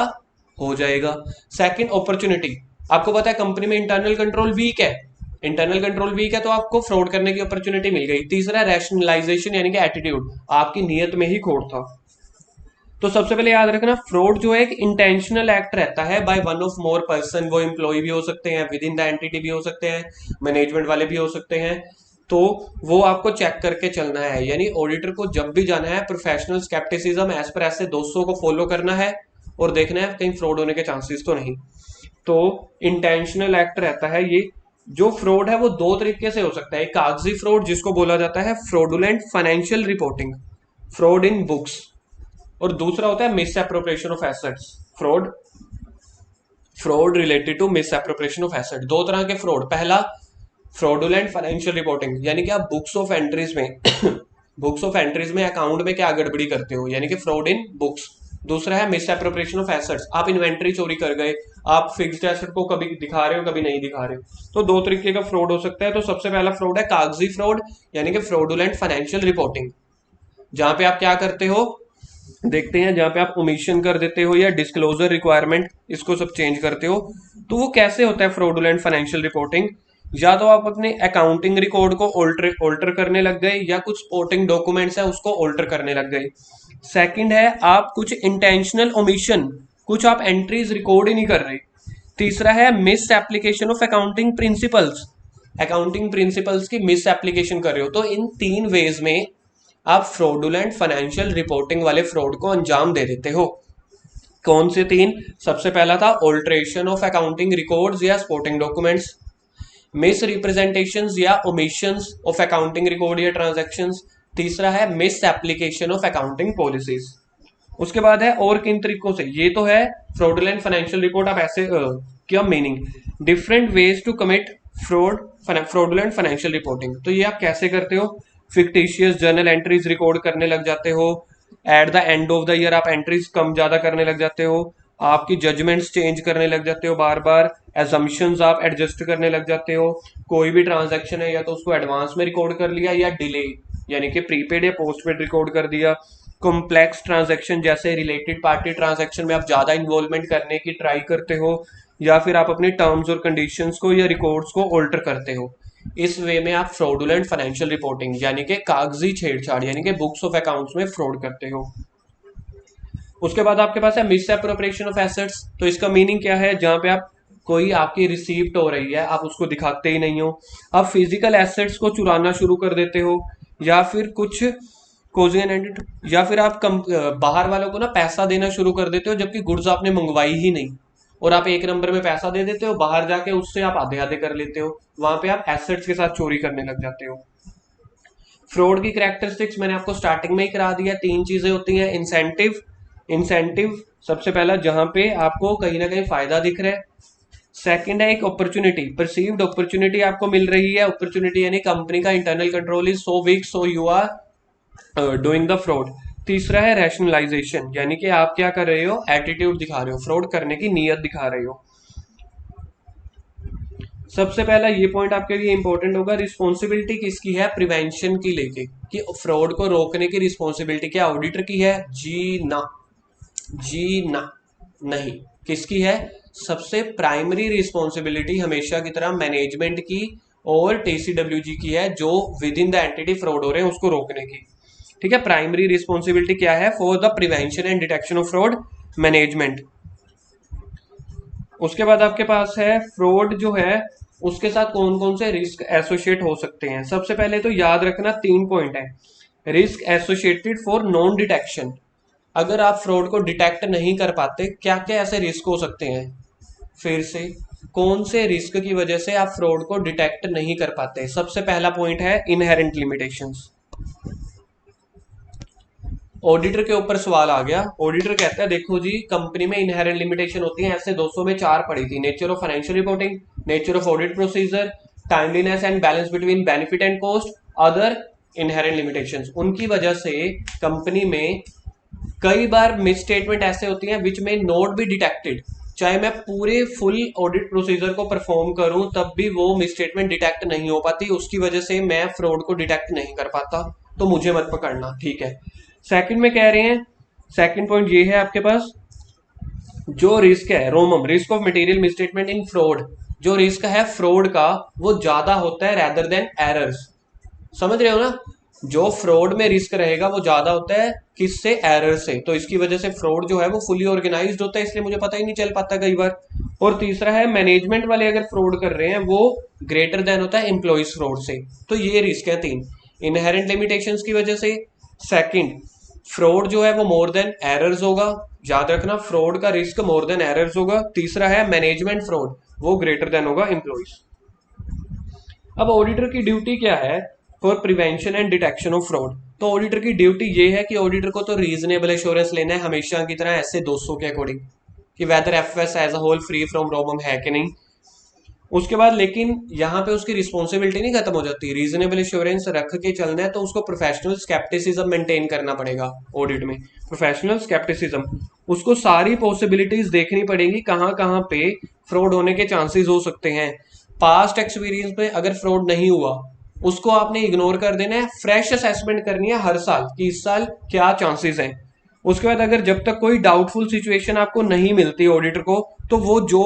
हो जाएगा। सेकंड अपॉर्चुनिटी, आपको पता है कंपनी में इंटरनल कंट्रोल वीक है, इंटरनल कंट्रोल वीक है तो आपको फ्रॉड करने की अपॉर्चुनिटी मिल गई। तीसरा रैशनलाइजेशन यानी कि एटीट्यूड, आपकी नीयत में ही खोट था। तो सबसे पहले याद रखना, फ्रॉड जो है एक इंटेंशनल एक्ट रहता है by one of more person. वो एम्प्लॉय भी हो सकते हैं, विद इन द एंटिटी भी हो सकते हैं, मैनेजमेंट वाले भी हो सकते हैं। तो वो आपको चेक करके चलना है, यानी ऑडिटर को जब भी जाना है प्रोफेशनल स्केप्टिसिज्म एज पर ऐसे 200 को फॉलो करना है और देखना है कहीं फ्रॉड होने के चांसेस तो नहीं। तो इंटेंशनल एक्ट रहता है ये। जो फ्रॉड है वो 2 तरीके से हो सकता है। एक कागजी फ्रॉड जिसको बोला जाता है fraudulent financial reporting, fraud in books, और दूसरा होता है misappropriation of assets, fraud fraud related to misappropriation of asset. 2 तरह के फ्रॉड। पहला फ्रॉडुलेंट फाइनेंशियल रिपोर्टिंग, यानी कि आप बुक्स ऑफ एंट्रीज में बुक्स ऑफ एंट्रीज में अकाउंट में क्या गड़बड़ी करते हो, यानी कि फ्रॉड इन बुक्स। दूसरा है मिस एप्रोप्रिएशन ऑफ एसेट्स, आप इन्वेंट्री चोरी कर गए, आप फिक्स्ड एसेट को कभी दिखा रहे हो कभी नहीं दिखा रहे हो। तो 2 तरीके का फ्रॉड हो सकता है। तो सबसे पहला फ्रॉड है कागजी फ्रॉड, यानी कि फ्रॉडुलेंट फाइनेंशियल रिपोर्टिंग, जहां पे आप क्या करते हो देखते हैं, जहां पे आप ओमिशन कर देते हो या डिस्क्लोजर रिक्वायरमेंट इसको सब चेंज करते हो। तो वो कैसे होता है फ्रॉडुलेंट फाइनेंशियल रिपोर्टिंग? या तो आप अपने अकाउंटिंग रिकॉर्ड को ऑल्टर करने लग गए, या कुछ सपोर्टिंग डॉक्यूमेंट्स है उसको ऑल्टर करने लग गए। सेकंड है आप कुछ इंटेंशनल ओमिशन, कुछ आप एंट्रीज रिकॉर्ड ही नहीं कर रहे। तीसरा है miss application of accounting principles, accounting principles की मिस एप्लीकेशन कर रहे हो। तो इन 3 वेज में आप फ्रॉडुलेंट फाइनेंशियल रिपोर्टिंग वाले फ्रॉड को अंजाम दे देते हो। कौन से 3? सबसे पहला था ऑल्ट्रेशन ऑफ अकाउंटिंग रिकॉर्ड्स या सपोर्टिंग डॉक्यूमेंट्स, मिस रिप्रेजेंटेशंस या ओमिशंस ऑफ अकाउंटिंग रिकॉर्ड या ट्रांजैक्शंस। तीसरा है miss application of accounting policies. उसके बाद है और किन तरीकों से, ये तो है फ्रॉडुलेंट फाइनेंशियल रिपोर्ट। आप ऐसे क्या meaning, different ways to commit fraud fraudulent financial reporting. तो ये आप कैसे करते हो? फिक्टिशियस जर्नल एंट्रीज रिकॉर्ड करने लग जाते हो, at the end of the year आप एंट्रीज कम ज्यादा करने लग जाते हो, आपकी जजमेंट्स चेंज करने लग जाते हो बार बार, एजम्पशंस आप एडजस्ट करने लग जाते हो। कोई भी ट्रांजैक्शन है या तो उसको एडवांस में रिकॉर्ड कर लिया या डिले, यानी कि प्रीपेड या पोस्टपेड रिकॉर्ड कर दिया। कॉम्प्लेक्स ट्रांजैक्शन जैसे रिलेटेड पार्टी ट्रांजैक्शन में आप ज्यादा इन्वॉल्वमेंट करने की ट्राई करते हो, या फिर आप अपनी टर्म्स और कंडीशंस को या रिकॉर्ड्स को ऑल्टर करते हो। इस वे में आप फ्रॉडुलेंट फाइनेंशियल रिपोर्टिंग यानी कि कागजी छेड़छाड़ यानी कि बुक्स ऑफ अकाउंट्स में फ्रॉड करते हो। उसके बाद आपके पास है मिस एप्रोप्रिएशन ऑफ एसेट्स। तो इसका मीनिंग क्या है? जहां पे आप कोई आपकी रिसीप्ट हो रही है आप उसको दिखाते ही नहीं हो, आप फिजिकल एसेट्स को चुराना शुरू कर देते हो, या फिर कुछ कोजियन, या फिर आप बाहर वालों को ना पैसा देना शुरू कर देते हो जबकि गुड्स आपने मंगवाई ही नहीं, और आप एक नंबर में पैसा दे देते हो, बाहर जाके उससे आप आधे आधे कर लेते हो। वहां पे आप एसेट्स के साथ चोरी करने लग जाते हो। फ्रॉड की कैरेक्टरिस्टिक्स मैंने आपको स्टार्टिंग में ही करा दिया। 3 चीजें होती हैं। इंसेंटिव, इंसेंटिव सबसे पहला जहां पे आपको कहीं ना कहीं फायदा दिख रहा है। सेकंड है एक अपॉर्चुनिटी, परसीव्ड अपॉर्चुनिटी आपको मिल रही है। अपॉर्चुनिटी यानी कंपनी का internal control is so weak so you are doing the fraud. तीसरा है रैशनलाइजेशन, यानी कि आप क्या कर रहे हो, एटीट्यूड दिखा रहे हो, फ्रॉड करने की नीयत दिखा रहे हो। सबसे पहला ये पॉइंट आपके लिए इंपॉर्टेंट होगा, रिस्पॉन्सिबिलिटी किसकी है प्रिवेंशन की लेके, कि फ्रॉड को रोकने की रिस्पॉन्सिबिलिटी क्या ऑडिटर की है? जी ना, जी ना, नहीं। किसकी है? सबसे प्राइमरी रिस्पॉन्सिबिलिटी हमेशा की तरह मैनेजमेंट की और टीसीडब्ल्यूजी की है, जो with in the entity fraud हो रहे हैं उसको रोकने की। ठीक है, प्राइमरी रिस्पॉन्सिबिलिटी क्या है? For the prevention and detection of fraud, management. उसके बाद आपके पास है फ्रॉड जो है उसके साथ कौन कौन से रिस्क एसोसिएट हो सकते हैं। सबसे पहले तो याद रखना 3 पॉइंट है। Risk associated for non detection, अगर आप फ्रॉड को डिटेक्ट नहीं कर पाते, क्या क्या ऐसे रिस्क हो सकते हैं? फिर से, कौन से रिस्क की वजह से आप फ्रॉड को डिटेक्ट नहीं कर पाते? सबसे पहला पॉइंट है इनहेरेंट लिमिटेशंस। ऑडिटर के ऊपर सवाल आ गया। ऑडिटर कहता है देखो जी, कंपनी में इनहेरेंट लिमिटेशन होती है, ऐसे 200 में 4 पड़ी थी। Nature of financial reporting, nature of audit procedure, timeliness and balance between benefit and cost, other inherent limitations. उनकी वजह से कंपनी में कई बार मिस स्टेटमेंट ऐसे होती हैं विच में नोट बी डिटेक्टेड, चाहे मैं पूरे फुल ऑडिट प्रोसीजर को परफॉर्म करूं तब भी वो मिस स्टेटमेंट डिटेक्ट नहीं हो पाती, उसकी वजह से मैं फ्रॉड को डिटेक्ट नहीं कर पाता, तो मुझे मत पकड़ना। ठीक है, सेकंड में कह रहे हैं, सेकंड पॉइंट ये है आपके पास, जो रिस्क है रोमम, risk of material misstatement in fraud, जो रिस्क है फ्रॉड का वो ज्यादा होता है रेदर देन एरर्स। समझ रहे हो ना? जो फ्रॉड में रिस्क रहेगा वो ज्यादा होता है किससे? एरर से। तो इसकी वजह से फ्रॉड जो है वो फुली ऑर्गेनाइज्ड होता है, इसलिए मुझे पता ही नहीं चल पाता कई बार। और तीसरा है मैनेजमेंट वाले अगर फ्रॉड कर रहे हैं वो ग्रेटर देन होता है एम्प्लॉइज फ्रॉड से। तो ये रिस्क है 3, इनहेरेंट लिमिटेशंस की वजह से। सेकंड, फ्रॉड जो है वो मोर देन एरर्स होगा, याद रखना फ्रॉड का रिस्क मोर देन एरर्स होगा। तीसरा है मैनेजमेंट फ्रॉड, वो ग्रेटर देन होगा एम्प्लॉइज। अब ऑडिटर की ड्यूटी क्या है for prevention and detection of fraud? तो ऑडिटर की ड्यूटी ये है कि ऑडिटर को तो रीजनेबल एश्योरेंस लेना है हमेशा की तरह, ऐसे 200 के अकॉर्डिंग, कि whether FS as a whole free from रोमम है कि नहीं। उसके बाद लेकिन यहाँ पे उसकी रिस्पॉन्सिबिलिटी नहीं खत्म हो जाती, रीजनेबल एश्योरेंस रख के चलना है तो उसको प्रोफेशनल स्केप्टिसिज्म मेंटेन करना पड़ेगा ऑडिट में। प्रोफेशनल स्केप्टिसिज्म, उसको सारी पॉसिबिलिटीज देखनी पड़ेगी, कहाँ कहाँ पे फ्रॉड होने के चांसेस हो सकते हैं। पास्ट एक्सपीरियंस में अगर फ्रॉड नहीं हुआ उसको आपने इग्नोर कर देना है, फ्रेश असेसमेंट करनी है हर साल कि इस साल क्या चांसेस हैं। उसके बाद अगर जब तक कोई डाउटफुल सिचुएशन आपको नहीं मिलती ऑडिटर को, तो वो जो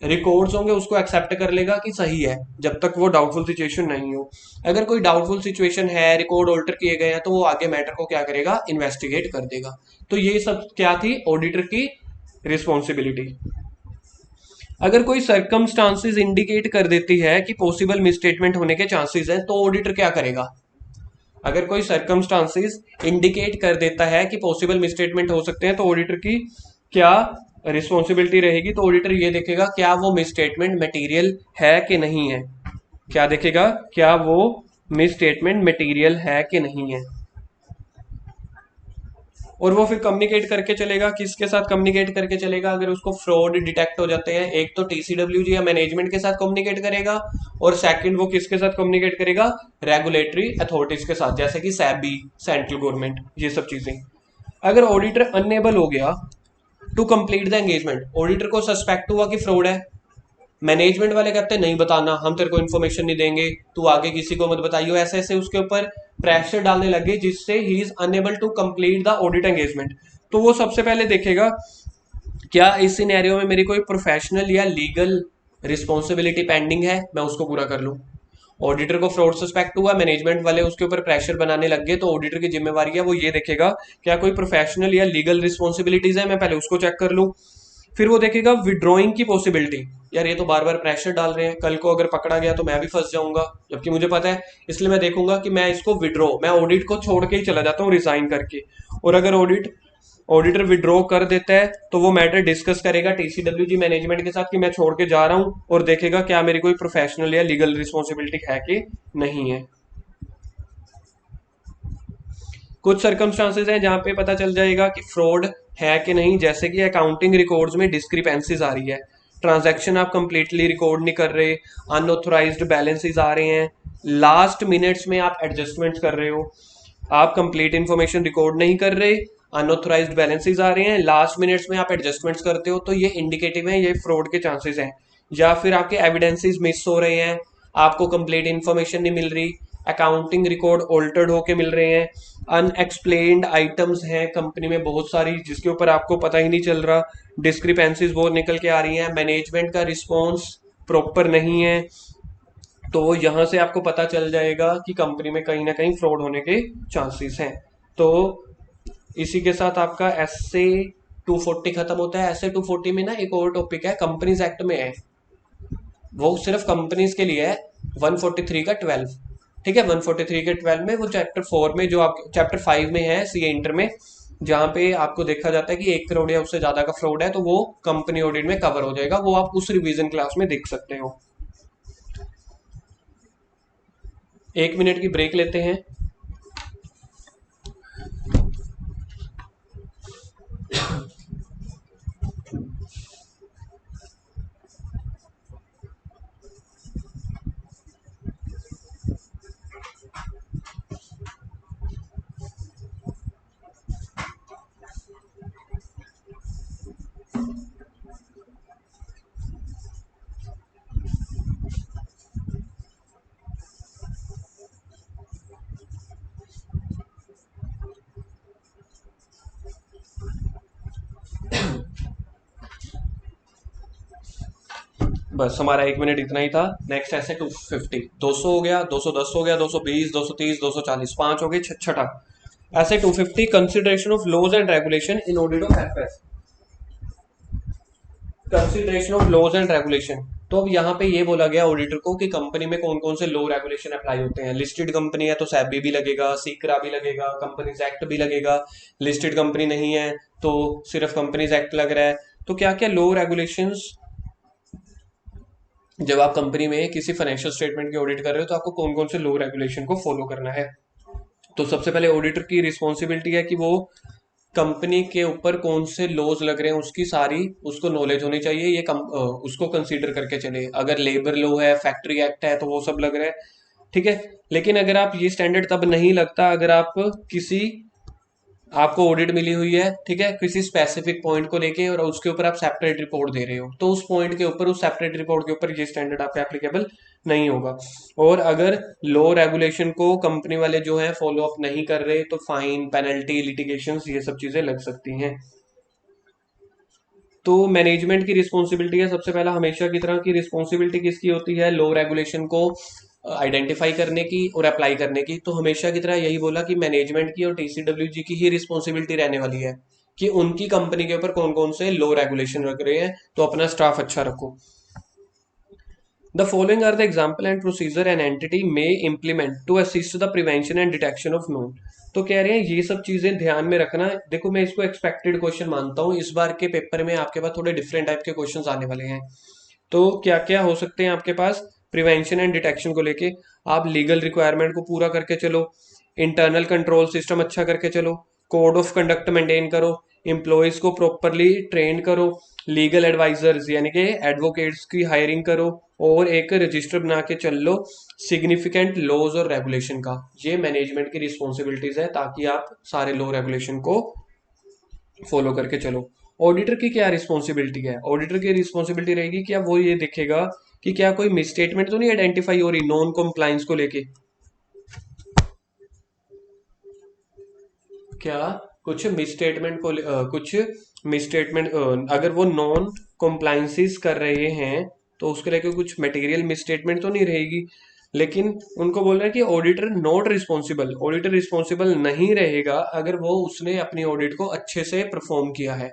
रिकॉर्ड्स होंगे उसको एक्सेप्ट कर लेगा कि सही है, जब तक वो डाउटफुल सिचुएशन नहीं हो। अगर कोई डाउटफुल सिचुएशन है, रिकॉर्ड ऑल्टर किए गए हैं, तो वो आगे मैटर को क्या करेगा? इन्वेस्टिगेट कर देगा। तो ये सब क्या थी ऑडिटर की रिस्पॉन्सिबिलिटी। अगर कोई सर्कमस्टांसेस इंडिकेट कर देती है कि पॉसिबल मिसस्टेटमेंट होने के चांसेस हैं, तो ऑडिटर क्या करेगा? अगर कोई सर्कमस्टांसेस इंडिकेट कर देता है कि पॉसिबल मिसस्टेटमेंट हो सकते हैं, तो ऑडिटर की क्या रिस्पॉन्सिबिलिटी रहेगी? तो ऑडिटर ये देखेगा क्या वो मिसस्टेटमेंट मटेरियल है कि नहीं है। क्या देखेगा? क्या वो मिसस्टेटमेंट मटेरियल है कि नहीं है। और वो फिर कम्युनिकेट करके चलेगा, किसके साथ कम्युनिकेट करके चलेगा? अगर उसको फ्रॉड डिटेक्ट हो जाते हैं, एक तो टीसीडब्ल्यूजी या मैनेजमेंट के साथ कम्युनिकेट करेगा, और सेकंड वो किसके साथ कम्युनिकेट करेगा? रेगुलेटरी अथॉरिटीज के साथ, जैसे कि सैबी, सेंट्रल गवर्नमेंट, ये सब चीजें। अगर ऑडिटर अनएबल हो गया to complete the engagement, auditor को सस्पेक्ट हुआ कि फ्रॉड है, मैनेजमेंट वाले कहते हैं नहीं बताना, हम तेरे को इन्फॉर्मेशन नहीं देंगे, तू आगे किसी को मत बताइयो, ऐसे ऐसे उसके ऊपर प्रेशर डालने लगे जिससे he is unable to complete the audit engagement. तो वो सबसे पहले देखेगा क्या इस सिनेरियो में मेरी कोई प्रोफेशनल या लीगल रिस्पॉन्सिबिलिटी पेंडिंग है, मैं उसको पूरा कर लूँ। ऑडिटर को फ्रॉड सस्पेक्ट हुआ, मैनेजमेंट वाले उसके ऊपर प्रेशर बनाने लग गए, तो ऑडिटर की जिम्मेवारी है वो ये देखेगा क्या कोई प्रोफेशनल या लीगल रिस्पॉन्सिबिलिटीज है, मैं पहले उसको चेक कर लूँ। फिर वो देखेगा विड्रॉइंग की पॉसिबिलिटी, यार ये तो बार बार प्रेशर डाल रहे हैं, कल को अगर पकड़ा गया तो मैं भी फंस जाऊंगा, जबकि मुझे पता है, इसलिए मैं देखूंगा कि मैं इसको विड्रॉ, मैं ऑडिट को छोड़ के ही चला जाता हूँ रिजाइन करके। और अगर ऑडिटर विड्रॉ कर देता है तो वो मैटर डिस्कस करेगा टीसीडब्ल्यूजी मैनेजमेंट के साथ कि मैं छोड़ के जा रहा हूँ, और देखेगा क्या मेरी कोई प्रोफेशनल या लीगल रिस्पॉन्सिबिलिटी है कि नहीं है। कुछ सर्कमस्टांसेस हैं जहां पे पता चल जाएगा कि फ्रॉड है कि नहीं, जैसे कि अकाउंटिंग रिकॉर्ड्स में डिस्क्रिपेंसीज आ रही है, ट्रांजैक्शन आप कंप्लीटली रिकॉर्ड नहीं कर रहे, अनऑथोराइज्ड बैलेंसेस आ रहे हैं, लास्ट मिनट्स में आप एडजस्टमेंट्स कर रहे हो, आप कंप्लीट इन्फॉर्मेशन रिकॉर्ड नहीं कर रहे, अनऑथोराइज्ड बैलेंसेस आ रहे हैं, लास्ट मिनट्स में आप एडजस्टमेंट्स करते हो, तो ये इंडिकेटिव है, ये फ्रॉड के चांसेस हैं। या फिर आपके एविडेंसेस मिस हो रहे हैं, आपको कंप्लीट इन्फॉर्मेशन नहीं मिल रही, अकाउंटिंग रिकॉर्ड ऑल्टर्ड होके मिल रहे हैं, अनएक्सप्लेन्ड आइटम्स हैं कंपनी में बहुत सारी जिसके ऊपर आपको पता ही नहीं चल रहा, डिस्क्रिपेंसीज बहुत निकल के आ रही हैं, मैनेजमेंट का रिस्पॉन्स प्रॉपर नहीं है। तो यहाँ से आपको पता चल जाएगा कि कंपनी में कहीं ना कहीं फ्रॉड होने के चांसेस हैं। तो इसी के साथ आपका एसए 240 खत्म होता है। एसए 240 में ना एक और टॉपिक है, कंपनीज एक्ट में है, वो सिर्फ कंपनीज के लिए है, 143 का 12। ठीक है, 143 के 12 में वो चैप्टर 4 में, जो आप चैप्टर 5 में है सीए इंटर में, जहां पे आपको देखा जाता है कि 1 करोड़ या उससे ज्यादा का फ्रॉड है, तो वो कंपनी ऑडिट में कवर हो जाएगा, वो आप उस रिवीजन क्लास में देख सकते हो। 1 मिनट की ब्रेक लेते हैं। बस हमारा 1 मिनट इतना ही था। नेक्स्ट ऐसे 250, 200 हो गया, 210 हो गया, 220, 230, 240, 5 हो गए, छठा ऐसे 250 consideration of laws and regulation in audit of FS. Consideration of laws and regulation, तो अब यहाँ पे ये बोला गया ऑडिटर को कि कंपनी में कौन कौन से लॉ रेगुलेशन अप्लाई होते हैं। लिस्टेड कंपनी है तो सैबी भी लगेगा, सीकरा भी लगेगा, कंपनीज एक्ट भी लगेगा। लिस्टेड कंपनी नहीं है तो सिर्फ कंपनीज एक्ट लग रहा है। तो क्या क्या लॉ रेगुलेशंस, जब आप कंपनी में किसी फाइनेंशियल स्टेटमेंट की ऑडिट कर रहे हो तो आपको कौन कौन से लॉ रेगुलेशन को फॉलो करना है। तो सबसे पहले ऑडिटर की रिस्पॉन्सिबिलिटी है कि वो कंपनी के ऊपर कौन से लॉज लग रहे हैं उसकी सारी उसको नॉलेज होनी चाहिए, ये उसको कंसीडर करके चले। अगर लेबर लॉ है, फैक्ट्री एक्ट है, तो वो सब लग रहा है। ठीक है, लेकिन अगर आप ये स्टैंडर्ड तब नहीं लगता अगर आप किसी, आपको ऑडिट मिली हुई है, ठीक है, किसी स्पेसिफिक पॉइंट को लेके और उसके ऊपर आप सेपरेट रिपोर्ट दे रहे हो, तो उस पॉइंट के ऊपर, उस सेपरेट रिपोर्ट के ऊपर ये स्टैंडर्ड आप पे एप्लीकेबल नहीं होगा। और अगर लॉ रेगुलेशन को कंपनी वाले जो है फॉलो अप नहीं कर रहे तो फाइन, पेनल्टी, लिटिगेशन, ये सब चीजें लग सकती हैं। तो मैनेजमेंट की रिस्पॉन्सिबिलिटी है सबसे पहला, हमेशा की तरह की रिस्पॉन्सिबिलिटी किसकी होती है, लॉ रेगुलेशन को आइडेंटिफाई करने की और अप्लाई करने की। तो हमेशा की तरह यही बोला कि मैनेजमेंट की और टीसीडब्ल्यूजी की ही रिस्पॉन्सिबिलिटी रहने वाली है कि उनकी कंपनी के ऊपर कौन कौन से लॉ रेगुलेशन रख रहे हैं, तो अपना स्टाफ अच्छा रखो। The following are the example and procedure an entity may implement to assist the prevention and detection of non. तो कह रहे हैं ये सब चीजें ध्यान में रखना। देखो मैं इसको एक्सपेक्टेड क्वेश्चन मानता हूँ, इस बार के पेपर में आपके पास थोड़े डिफरेंट टाइप के क्वेश्चंस आने वाले हैं। तो क्या क्या हो सकते हैं आपके पास प्रिवेंशन एंड डिटेक्शन को लेके, आप लीगल रिक्वायरमेंट को पूरा करके चलो, इंटरनल कंट्रोल सिस्टम अच्छा करके चलो, कोड ऑफ कंडक्ट मेंटेन करो, एम्प्लॉयज को प्रॉपरली ट्रेन करो, लीगल एडवाइजर्स यानी कि एडवोकेट्स की हायरिंग करो, और एक रजिस्टर बना के चल लो सिग्निफिकेंट लॉज और रेगुलेशन का। ये मैनेजमेंट की रिस्पॉन्सिबिलिटीज है ताकि आप सारे लॉ रेगुलेशन को फॉलो करके चलो। ऑडिटर की क्या रिस्पॉन्सिबिलिटी है, ऑडिटर की रिस्पॉन्सिबिलिटी रहेगी कि अब वो ये देखेगा कि क्या कोई मिसस्टेटमेंट तो नहीं आइडेंटिफाई हो रही नॉन कॉम्प्लायंस को लेके। क्या कुछ मिसस्टेटमेंट को कुछ मिसस्टेटमेंट, अगर वो नॉन कॉम्प्लायंसेस कर रहे हैं तो उसके लेके कुछ मटेरियल मिसस्टेटमेंट तो नहीं रहेगी। लेकिन उनको बोल रहे हैं कि auditor not responsible, auditor responsible नहीं रहेगा अगर वो उसने अपनी ऑडिट को अच्छे से परफॉर्म किया है।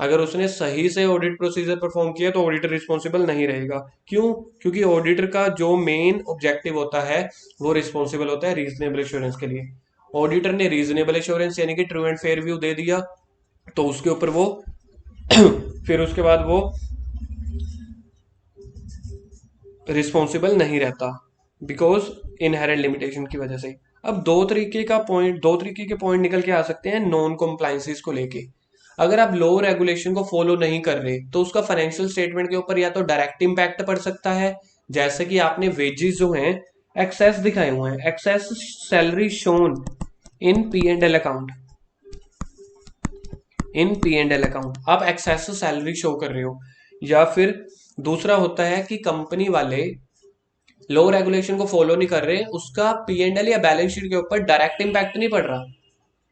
अगर उसने सही से ऑडिट प्रोसीजर परफॉर्म किया तो ऑडिटर रिस्पॉन्सिबल नहीं रहेगा। क्यों? क्योंकि ऑडिटर का जो मेन ऑब्जेक्टिव होता है वो रिस्पॉन्सिबल होता है रीजनेबल एश्योरेंस के लिए। ऑडिटर ने रीजनेबल एश्योरेंस यानी कि ट्रू एंड फेयर व्यू दे दिया तो उसके ऊपर वो फिर उसके बाद वो रिस्पॉन्सिबल नहीं रहता, बिकॉज इनहेरेंट लिमिटेशन की वजह से। अब दो तरीके के पॉइंट निकल के आ सकते हैं नॉन कॉम्प्लायंसेस को लेके। अगर आप लॉ रेगुलेशन को फॉलो नहीं कर रहे तो उसका फाइनेंशियल स्टेटमेंट के ऊपर या तो डायरेक्ट इम्पैक्ट पड़ सकता है, जैसे कि आपने वेजेस जो हैं एक्सेस दिखाए हुए हैं, excess salary shown in P and L account, इन पी एंड एल अकाउंट आप एक्सेस सैलरी शो कर रहे हो। या फिर दूसरा होता है कि कंपनी वाले लो रेगुलेशन को फॉलो नहीं कर रहे, उसका P&L या बैलेंस शीट के ऊपर डायरेक्ट इम्पैक्ट नहीं पड़ रहा,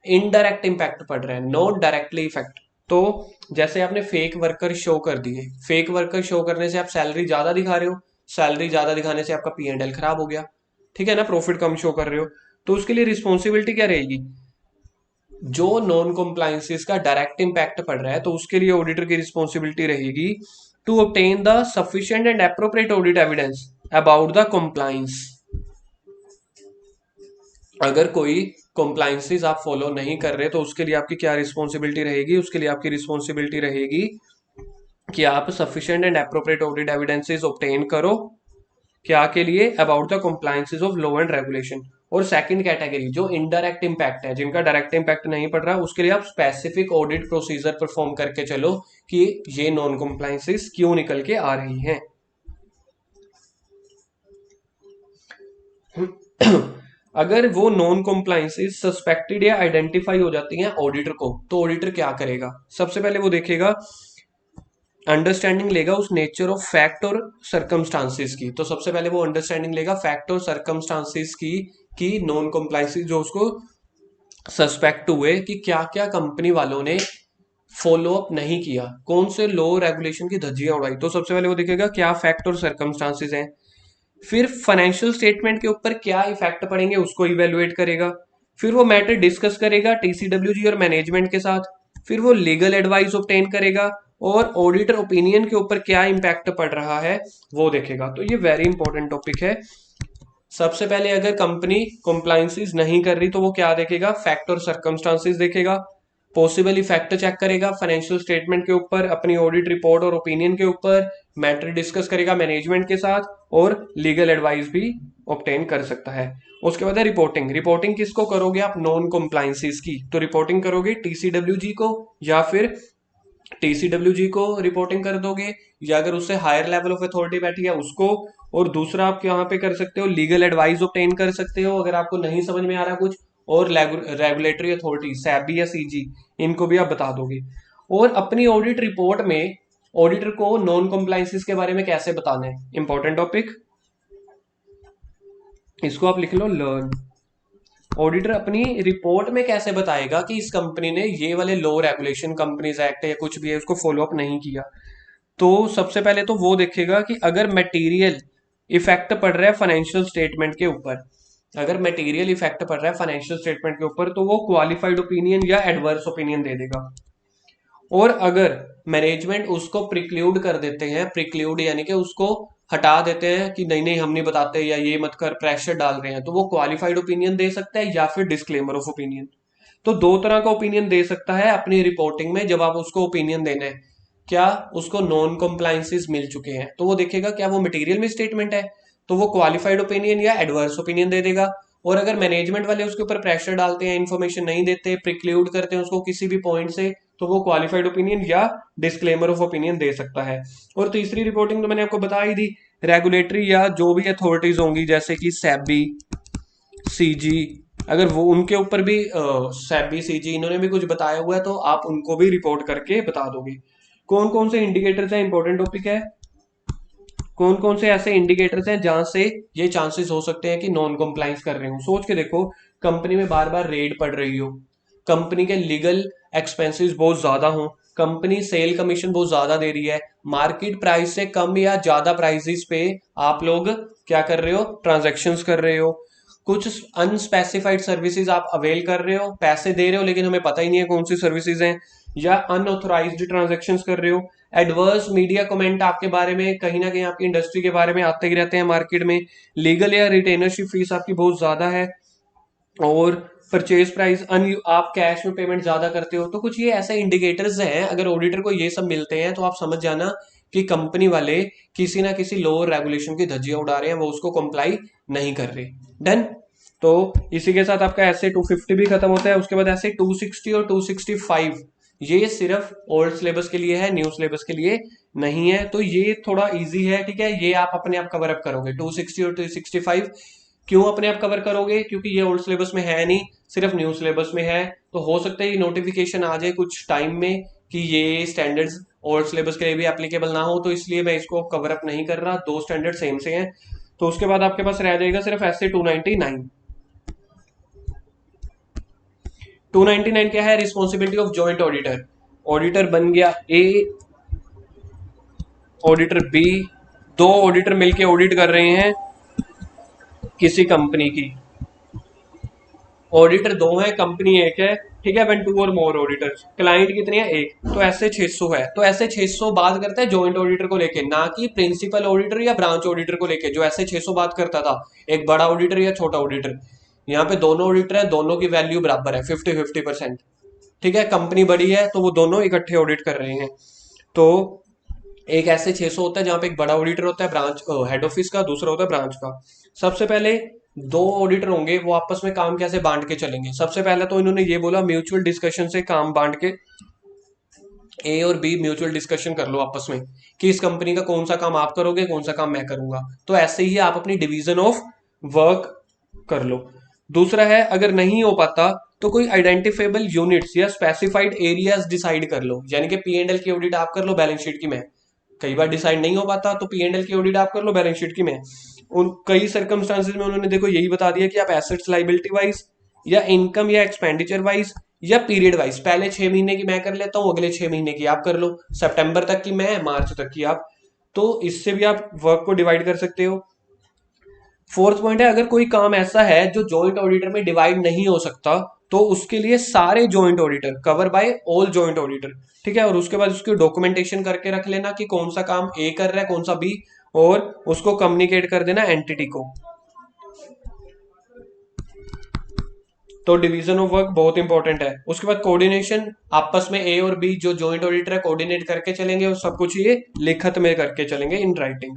इनडायरेक्ट इम्पैक्ट पड़ रहा है, नॉट डायरेक्टली इफेक्ट। तो जैसे आपने फेक वर्कर शो कर दिए, फेक वर्कर शो करने से आप सैलरी ज्यादा दिखा रहे हो, सैलरी ज्यादा दिखाने से आपका P&L खराब हो गया, ठीक है ना, प्रॉफिट कम शो कर रहे हो। तो उसके लिए रिस्पॉन्सिबिलिटी क्या रहेगी, जो नॉन कॉम्प्लायंसेस का डायरेक्ट इम्पैक्ट पड़ रहा है तो उसके लिए ऑडिटर की रिस्पॉन्सिबिलिटी रहेगी to obtain the sufficient and appropriate audit evidence about the compliance. अगर कोई कॉम्प्लायंसेस आप फॉलो नहीं कर रहे तो उसके लिए आपकी क्या रिस्पॉन्सिबिलिटी रहेगी, उसके लिए आपकी रिस्पॉन्सिबिलिटी रहेगी कि आप sufficient and appropriate audit evidences obtain करो, क्या के लिए, about the compliances of law and regulation. और सेकंड कैटेगरी जो इनडायरेक्ट इम्पैक्ट है, जिनका डायरेक्ट इम्पैक्ट नहीं पड़ रहा, उसके लिए आप स्पेसिफिक ऑडिट प्रोसीजर परफॉर्म करके चलो कि ये नॉन कॉम्प्लायंसेस क्यों निकल के आ रही हैं। अगर वो नॉन कॉम्प्लायंसेस सस्पेक्टेड या आइडेंटिफाई हो जाती हैं ऑडिटर को, तो ऑडिटर क्या करेगा, सबसे पहले वो देखेगा, अंडरस्टैंडिंग लेगा उस नेचर ऑफ फैक्ट और सरकमस्टांसिस की। तो सबसे पहले वो अंडरस्टैंडिंग लेगा फैक्ट और सरकमस्टांसिस की कि नॉन कॉम्प्लायंसेस जो उसको सस्पेक्ट हुए कि क्या क्या कंपनी वालों ने फॉलो अप नहीं किया, कौन से लॉ रेगुलेशन की धज्जियां उड़ाई। तो सबसे पहले वो देखेगा क्या फैक्ट और सरकमस्टांसिस हैं, फिर फाइनेंशियल स्टेटमेंट के ऊपर क्या इफेक्ट पड़ेंगे उसको इवेलुएट करेगा, फिर वो मैटर डिस्कस करेगा TCWG और मैनेजमेंट के साथ, फिर वो लीगल एडवाइस ऑब्टेन करेगा और ऑडिटर ओपिनियन के ऊपर क्या इंपैक्ट पड़ रहा है वो देखेगा। तो ये वेरी इंपॉर्टेंट टॉपिक है। सबसे पहले अगर कंपनी कॉम्प्लायंसेस नहीं कर रही तो वो क्या देखेगा, फैक्ट और सर्कमस्टांसेस देखेगा, पॉसिबल इफेक्ट चेक करेगा फाइनेंशियल स्टेटमेंट के ऊपर, अपनी ऑडिट रिपोर्ट और ओपिनियन के ऊपर, मैटर डिस्कस करेगा मैनेजमेंट के साथ और लीगल एडवाइस भी ऑब्टेन कर सकता है। उसके बाद है रिपोर्टिंग। रिपोर्टिंग किसको करोगे आप, नॉन कॉम्प्लायंसेस की, तो रिपोर्टिंग करोगे TCWG को या फिर TCWG को रिपोर्टिंग कर दोगे, या अगर उससे हायर लेवल ऑफ अथॉरिटी बैठी है उसको। और दूसरा आप यहाँ पे कर सकते हो लीगल एडवाइस ऑब्टेन कर सकते हो अगर आपको नहीं समझ में आ रहा कुछ, और रेगुलेटरी अथॉरिटी SEBI या CG इनको भी आप बता दोगे। और अपनी ऑडिट रिपोर्ट में ऑडिटर को नॉन कॉम्प्लायंसेस के बारे में कैसे बताना है, इंपॉर्टेंट टॉपिक, इसको आप लिख लो लर्न। ऑडिटर अपनी रिपोर्ट में कैसे बताएगा कि इस कंपनी ने ये वाले लॉ रेगुलेशन, कंपनीज एक्ट या कुछ भी है उसको फॉलो अप नहीं किया। तो सबसे पहले तो वो देखेगा कि अगर मटेरियल इफेक्ट पड़ रहा है फाइनेंशियल स्टेटमेंट के ऊपर, अगर मटेरियल इफेक्ट पड़ रहा है फाइनेंशियल स्टेटमेंट के ऊपर तो वो क्वालिफाइड ओपिनियन या एडवर्स ओपिनियन दे देगा। और अगर मैनेजमेंट उसको प्रिक्लूड कर देते हैं, प्रिक्लूड यानी कि उसको हटा देते हैं कि नहीं नहीं हम नहीं बताते या ये मत कर, प्रेशर डाल रहे हैं, तो वो क्वालिफाइड ओपिनियन दे सकता है या फिर डिस्क्लेमर ऑफ ओपिनियन। तो दो तरह का ओपिनियन दे सकता है अपनी रिपोर्टिंग में जब आप उसको ओपिनियन देना है। क्या उसको नॉन कॉम्प्लायंसेस मिल चुके हैं तो वो देखेगा क्या वो मटेरियल में स्टेटमेंट है, तो वो क्वालिफाइड ओपिनियन या एडवर्स ओपिनियन दे देगा। और अगर मैनेजमेंट वाले उसके ऊपर प्रेशर डालते हैं, इन्फॉर्मेशन नहीं देते, प्रिक्लूड करते हैं उसको किसी भी पॉइंट से, तो वो क्वालिफाइड ओपिनियन या डिस्क्लेमर ऑफ ओपिनियन दे सकता है। और तीसरी रिपोर्टिंग तो मैंने आपको बता ही दी, रेगुलेटरी या जो भी अथॉरिटीज होंगी जैसे कि SEBI CG, अगर वो उनके ऊपर भी SEBI CG इन्होंने भी कुछ बताया हुआ है तो आप उनको भी रिपोर्ट करके बता दोगे। कौन कौन से इंडिकेटर्स हैं, इंपॉर्टेंट टॉपिक है, कौन कौन से ऐसे इंडिकेटर्स हैं जहां से ये चांसेस हो सकते हैं कि नॉन कॉम्प्लायंस कर रहे हो। सोच के देखो, कंपनी में बार बार रेड पड़ रही हो, कंपनी के लीगल एक्सपेंसेस बहुत ज्यादा हो, कंपनी सेल कमीशन बहुत ज्यादा दे रही है, मार्केट प्राइस से कम या ज्यादा प्राइसेस पे आप लोग क्या कर रहे हो, ट्रांजैक्शंस कर रहे हो, कुछ अनस्पेसिफाइड सर्विसेज आप अवेल कर रहे हो, पैसे दे रहे हो लेकिन हमें पता ही नहीं है कौन सी सर्विसेज हैं, या अनऑथोराइज्ड ट्रांजैक्शंस कर रहे हो, एडवर्स मीडिया कमेंट आपके बारे में कहीं ना कहीं आपकी इंडस्ट्री के बारे में आते ही रहते हैं मार्केट में, लीगल या रिटेनरशिप फीस आपकी बहुत ज्यादा है, और परचेज प्राइस आप कैश में पेमेंट ज्यादा करते हो। तो कुछ ये ऐसे इंडिकेटर्स हैं, अगर ऑडिटर को ये सब मिलते हैं तो आप समझ जाना कि कंपनी वाले किसी ना किसी लॉ और रेगुलेशन की धज्जियां उड़ा रहे हैं, वो उसको कंप्लाई नहीं कर रहे। डन। तो इसी के साथ आपका ऐसे 250 भी खत्म होता है। उसके बाद ऐसे 260 और 265 ये सिर्फ ओल्ड सिलेबस के लिए है, न्यू सिलेबस के लिए नहीं है, तो ये थोड़ा इजी है, ठीक है, ये आप अपने आप कवर अप करोगे। 260 और 265 क्यों अपने आप कवर करोगे, क्योंकि ये ओल्ड सिलेबस में है नहीं, सिर्फ न्यू सिलेबस में है। तो हो सकता है ये नोटिफिकेशन आ जाए कुछ टाइम में कि ये स्टैंडर्ड्स ओल्ड सिलेबस के लिए भी एप्लीकेबल ना हो, तो इसलिए मैं इसको कवर अप नहीं कर रहा, दो स्टैंडर्ड सेम से हैं। तो उसके बाद आपके पास रह जाएगा सिर्फ SA 299। 299 क्या है? Responsibility of joint auditor. Auditor बन गया ए, ऑडिटर बी, दो ऑडिटर मिलके ऑडिट कर रहे हैं किसी कंपनी की। ऑडिटर दो है, कंपनी एक है, ठीक है। व्हेन टू और मोर ऑडिटर्स, क्लाइंट कितने हैं? एक। तो ऐसे 600 है। तो ऐसे 600 बात करता है जॉइंट ऑडिटर को लेके, ना कि प्रिंसिपल ऑडिटर या ब्रांच ऑडिटर को लेके, जो ऐसे 600 बात करता था, एक बड़ा ऑडिटर या छोटा ऑडिटर। यहाँ पे दोनों ऑडिटर है, दोनों की वैल्यू बराबर है, 50-50%। ठीक है, कंपनी बड़ी है तो वो दोनों इकट्ठे ऑडिट कर रहे हैं। तो एक ऐसे 600 होता है जहां पे एक बड़ा ऑडिटर होता है ब्रांच हेड ऑफिस का, दूसरा होता है ब्रांच का। सबसे पहले दो ऑडिटर होंगे, वो आपस में काम कैसे बांट के चलेंगे? सबसे पहले तो इन्होंने ये बोला म्यूचुअल डिस्कशन से काम बांट के, ए और बी म्यूचुअल डिस्कशन कर लो आपस में कि इस कंपनी का कौन सा काम आप करोगे, कौन सा काम मैं करूंगा। तो ऐसे ही आप अपनी डिवीजन ऑफ वर्क कर लो। दूसरा है, अगर नहीं हो पाता तो कोई आइडेंटिफेबल यूनिट्स या स्पेसिफाइड एरियाज डिसाइड कर लो, यानी कि P&L की ऑडिट आप कर लो, बैलेंस शीट की मैं। कई बार डिसाइड नहीं हो पाता तो P&L की ऑडिट आप कर लो, बैलेंस शीट की मैं। उन कई सर्कमस्टांसेस में उन्होंने देखो यही बता दिया कि आप एसेट्स लाइबिलिटी वाइज या इनकम या एक्सपेंडिचर वाइज या पीरियड वाइज, पहले 6 महीने की मैं कर लेता हूँ, अगले 6 महीने की आप कर लो, सितंबर तक की मैं, मार्च तक की आप। तो इससे भी आप वर्क को डिवाइड कर सकते हो। फोर्थ पॉइंट है, अगर कोई काम ऐसा है जो जॉइंट ऑडिटर में डिवाइड नहीं हो सकता, तो उसके लिए सारे joint auditor, cover by all joint auditor, ठीक है। और उसके बाद उसकी डॉक्यूमेंटेशन करके रख लेना कि कौन सा काम ए कर रहा है, कौन सा बी, और उसको कम्युनिकेट कर देना एंटिटी को। तो डिवीजन ऑफ वर्क बहुत इंपॉर्टेंट है। उसके बाद कोऑर्डिनेशन, आपस में ए और बी जो जॉइंट ऑडिटर है कोऑर्डिनेट करके चलेंगे, और सब कुछ ये लिखत में करके चलेंगे, इन राइटिंग।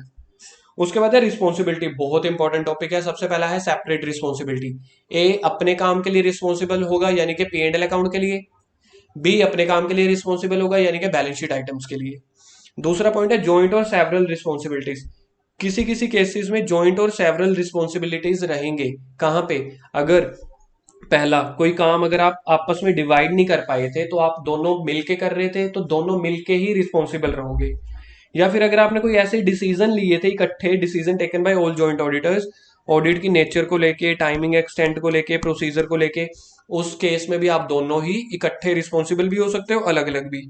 उसके बाद है रिस्पॉन्सिबिलिटी, बहुत इंपॉर्टेंट टॉपिक है। सबसे पहला है सेपरेट रिस्पॉन्सिबिलिटी। ए अपने काम के लिए रिस्पॉन्सिबल होगा, यानी कि P&L अकाउंट के लिए। बी अपने काम के लिए रिस्पॉन्सिबल होगा, यानी कि बैलेंस शीट आइटम्स के लिए। दूसरा पॉइंट है जॉइंट और सेवरल रिस्पॉन्सिबिलिटीज। किसी किसी केसेस में जॉइंट और सेवरल रिस्पॉन्सिबिलिटीज रहेंगे। कहां पे? अगर पहला कोई काम अगर आप आपस में डिवाइड नहीं कर पाए थे, तो आप दोनों मिलके कर रहे थे, तो दोनों मिलके ही रिस्पॉन्सिबल रहोगे। या फिर अगर आपने कोई ऐसे डिसीजन लिए थे, इकट्ठे decision taken by all joint auditors, audit की नेचर को लेके, टाइमिंग एक्सटेंट को लेके, प्रोसीजर को लेके, उस केस में भी आप दोनों ही इकट्ठे रिस्पॉन्सिबल भी हो सकते हो, अलग अलग भी।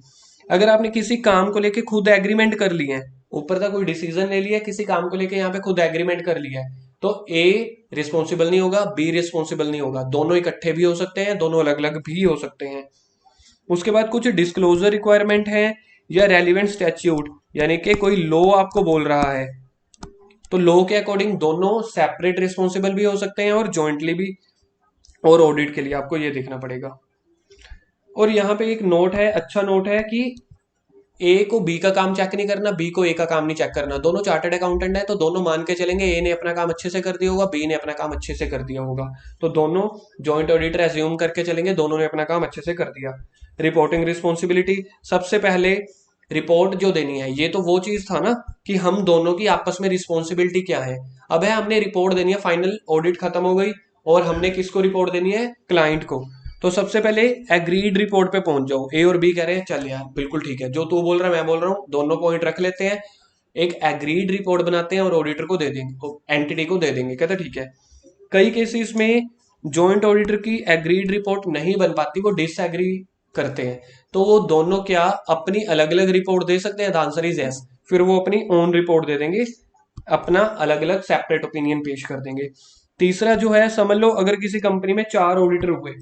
अगर आपने किसी काम को लेके खुद एग्रीमेंट कर लिया है, ऊपर तक कोई डिसीजन ले लिया, किसी काम को लेके यहाँ पे खुद एग्रीमेंट कर लिया है, तो ए रिस्पॉन्सिबल नहीं होगा, बी रिस्पॉन्सिबल नहीं होगा, दोनों इकट्ठे भी हो सकते हैं, दोनों अलग अलग भी हो सकते हैं। उसके बाद कुछ डिस्क्लोजर रिक्वायरमेंट है या रेलिवेंट स्टैट्यूट, यानी कि कोई लॉ आपको बोल रहा है, तो लॉ के अकॉर्डिंग दोनों सेपरेट रिस्पॉन्सिबल भी हो सकते हैं और जॉइंटली भी। और ऑडिट के लिए आपको ये देखना पड़ेगा। और यहाँ पे एक नोट है, अच्छा नोट है, कि ए को बी का काम चेक नहीं करना, बी को ए का काम नहीं चेक करना। दोनों चार्टर्ड अकाउंटेंट है, तो दोनों मान के चलेंगे ए ने अपना काम अच्छे से कर दिया होगा, बी ने अपना काम अच्छे से कर दिया होगा, तो दोनों जॉइंट ऑडिटर एज्यूम करके चलेंगे दोनों ने अपना काम अच्छे से कर दिया। रिपोर्टिंग रिस्पॉन्सिबिलिटी, सबसे पहले रिपोर्ट जो देनी है, ये तो वो चीज था ना कि हम दोनों की आपस में रिस्पॉन्सिबिलिटी क्या है। अब है हमने रिपोर्ट देनी है, फाइनल ऑडिट खत्म हो गई, और हमने किसको रिपोर्ट देनी है? क्लाइंट को। तो सबसे पहले एग्रीड रिपोर्ट पे पहुंच जाओ। ए और बी कह रहे हैं चल यार बिल्कुल ठीक है, जो तू बोल रहा है मैं बोल रहा हूँ, दोनों पॉइंट रख लेते हैं, एक एग्रीड रिपोर्ट बनाते हैं और ऑडिटर को दे देंगे, एंटिटी को दे देंगे। कहते ठीक है। कई केसेस में जॉइंट ऑडिटर की एग्रीड रिपोर्ट नहीं बन पाती, वो डिसएग्री करते हैं, तो वो दोनों क्या अपनी अलग अलग रिपोर्ट दे सकते हैं? The answer is yes. फिर वो अपनी ओन रिपोर्ट दे देंगे, अपना अलग अलग सेपरेट ओपिनियन पेश कर देंगे। तीसरा जो है, समझ लो अगर किसी कंपनी में 4 ऑडिटर हुए,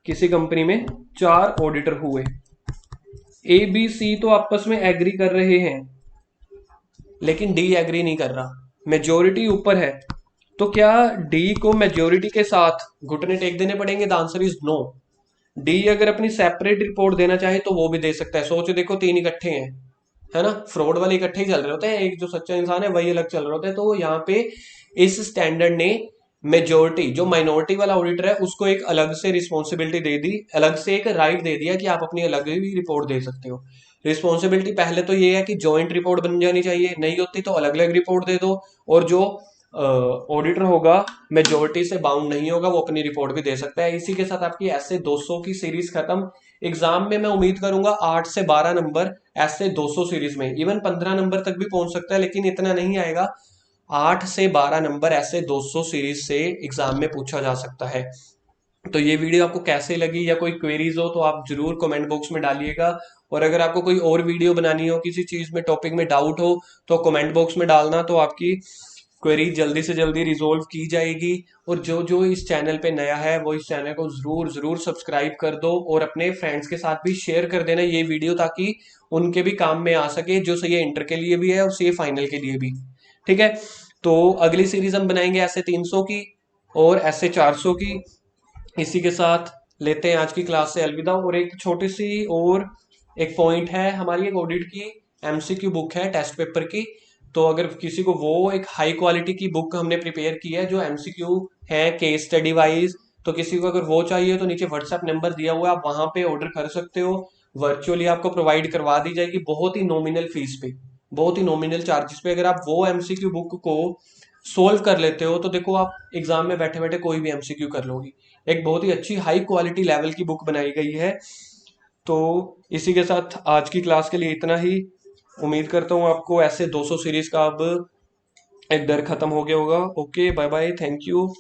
किसी कंपनी में 4 ऑडिटर हुए, ए बी सी तो आपस में एग्री कर रहे हैं, लेकिन डी एग्री नहीं कर रहा, मेजोरिटी ऊपर है, तो क्या डी को मेजोरिटी के साथ घुटने टेक देने पड़ेंगे? The answer is no. डी अगर अपनी सेपरेट रिपोर्ट देना चाहे तो वो भी दे सकता है। सोचो देखो, 3 इकट्ठे हैं, है ना, फ्रॉड वाले इकट्ठे ही चल रहे होते हैं, एक जो सच्चा इंसान है वही अलग चल रहे होते हैं। तो यहाँ पे इस स्टैंडर्ड ने मेजोरिटी, जो माइनॉरिटी वाला ऑडिटर है, उसको एक अलग से रिस्पॉन्सिबिलिटी दे दी, अलग से एक राइट दे दिया कि आप अपनी अलग भी रिपोर्ट दे सकते हो। रिस्पॉन्सिबिलिटी पहले तो ये है कि जॉइंट रिपोर्ट बन जानी चाहिए, नहीं होती तो अलग अलग रिपोर्ट दे दो, और जो ऑडिटर होगा मेजोरिटी से बाउंड नहीं होगा, वो अपनी रिपोर्ट भी दे सकता है। इसी के साथ आपकी ऐसे 200 की सीरीज खत्म। एग्जाम में मैं उम्मीद करूंगा 8 से 12 नंबर ऐसे 200 सीरीज में, इवन 15 नंबर तक भी पहुंच सकता है, लेकिन इतना नहीं आएगा। 8 से 12 नंबर ऐसे 200 सीरीज से एग्जाम में पूछा जा सकता है। तो ये वीडियो आपको कैसे लगी, या कोई क्वेरीज हो तो आप जरूर कमेंट बॉक्स में डालिएगा। और अगर आपको कोई और वीडियो बनानी हो, किसी चीज में टॉपिक में डाउट हो, तो कमेंट बॉक्स में डालना, तो आपकी क्वेरी जल्दी से जल्दी रिजोल्व की जाएगी। और जो जो इस चैनल पे नया है वो इस चैनल को जरूर जरूर सब्सक्राइब कर दो, और अपने फ्रेंड्स के साथ भी शेयर कर देना ये वीडियो, ताकि उनके भी काम में आ सके, जो सही इंटर के लिए भी है और सही फाइनल के लिए भी। ठीक है, तो अगली सीरीज हम बनाएंगे ऐसे 300 की और ऐसे 400 की। इसी के साथ लेते हैं आज की क्लास से अलविदा। और एक छोटी सी और एक पॉइंट है, हमारी एक ऑडिट की एमसीक्यू बुक है टेस्ट पेपर की। तो अगर किसी को वो एक हाई क्वालिटी की बुक हमने प्रिपेयर की है जो एमसीक्यू है केस स्टडी वाइज, तो किसी को अगर वो चाहिए तो नीचे व्हाट्सएप नंबर दिया हुआ है, आप वहां पे ऑर्डर कर सकते हो। वर्चुअली आपको प्रोवाइड करवा दी जाएगी बहुत ही नॉमिनल फीस पे, बहुत ही नॉमिनल चार्जेस पे। अगर आप वो एमसीक्यू बुक को सोल्व कर लेते हो तो देखो आप एग्जाम में बैठे बैठे कोई भी एमसीक्यू कर लोगे। एक बहुत ही अच्छी हाई क्वालिटी लेवल की बुक बनाई गई है। तो इसी के साथ आज की क्लास के लिए इतना ही। उम्मीद करता हूँ आपको ऐसे 200 सीरीज का अब एक डर खत्म हो गया होगा। Okay, bye bye, thank you.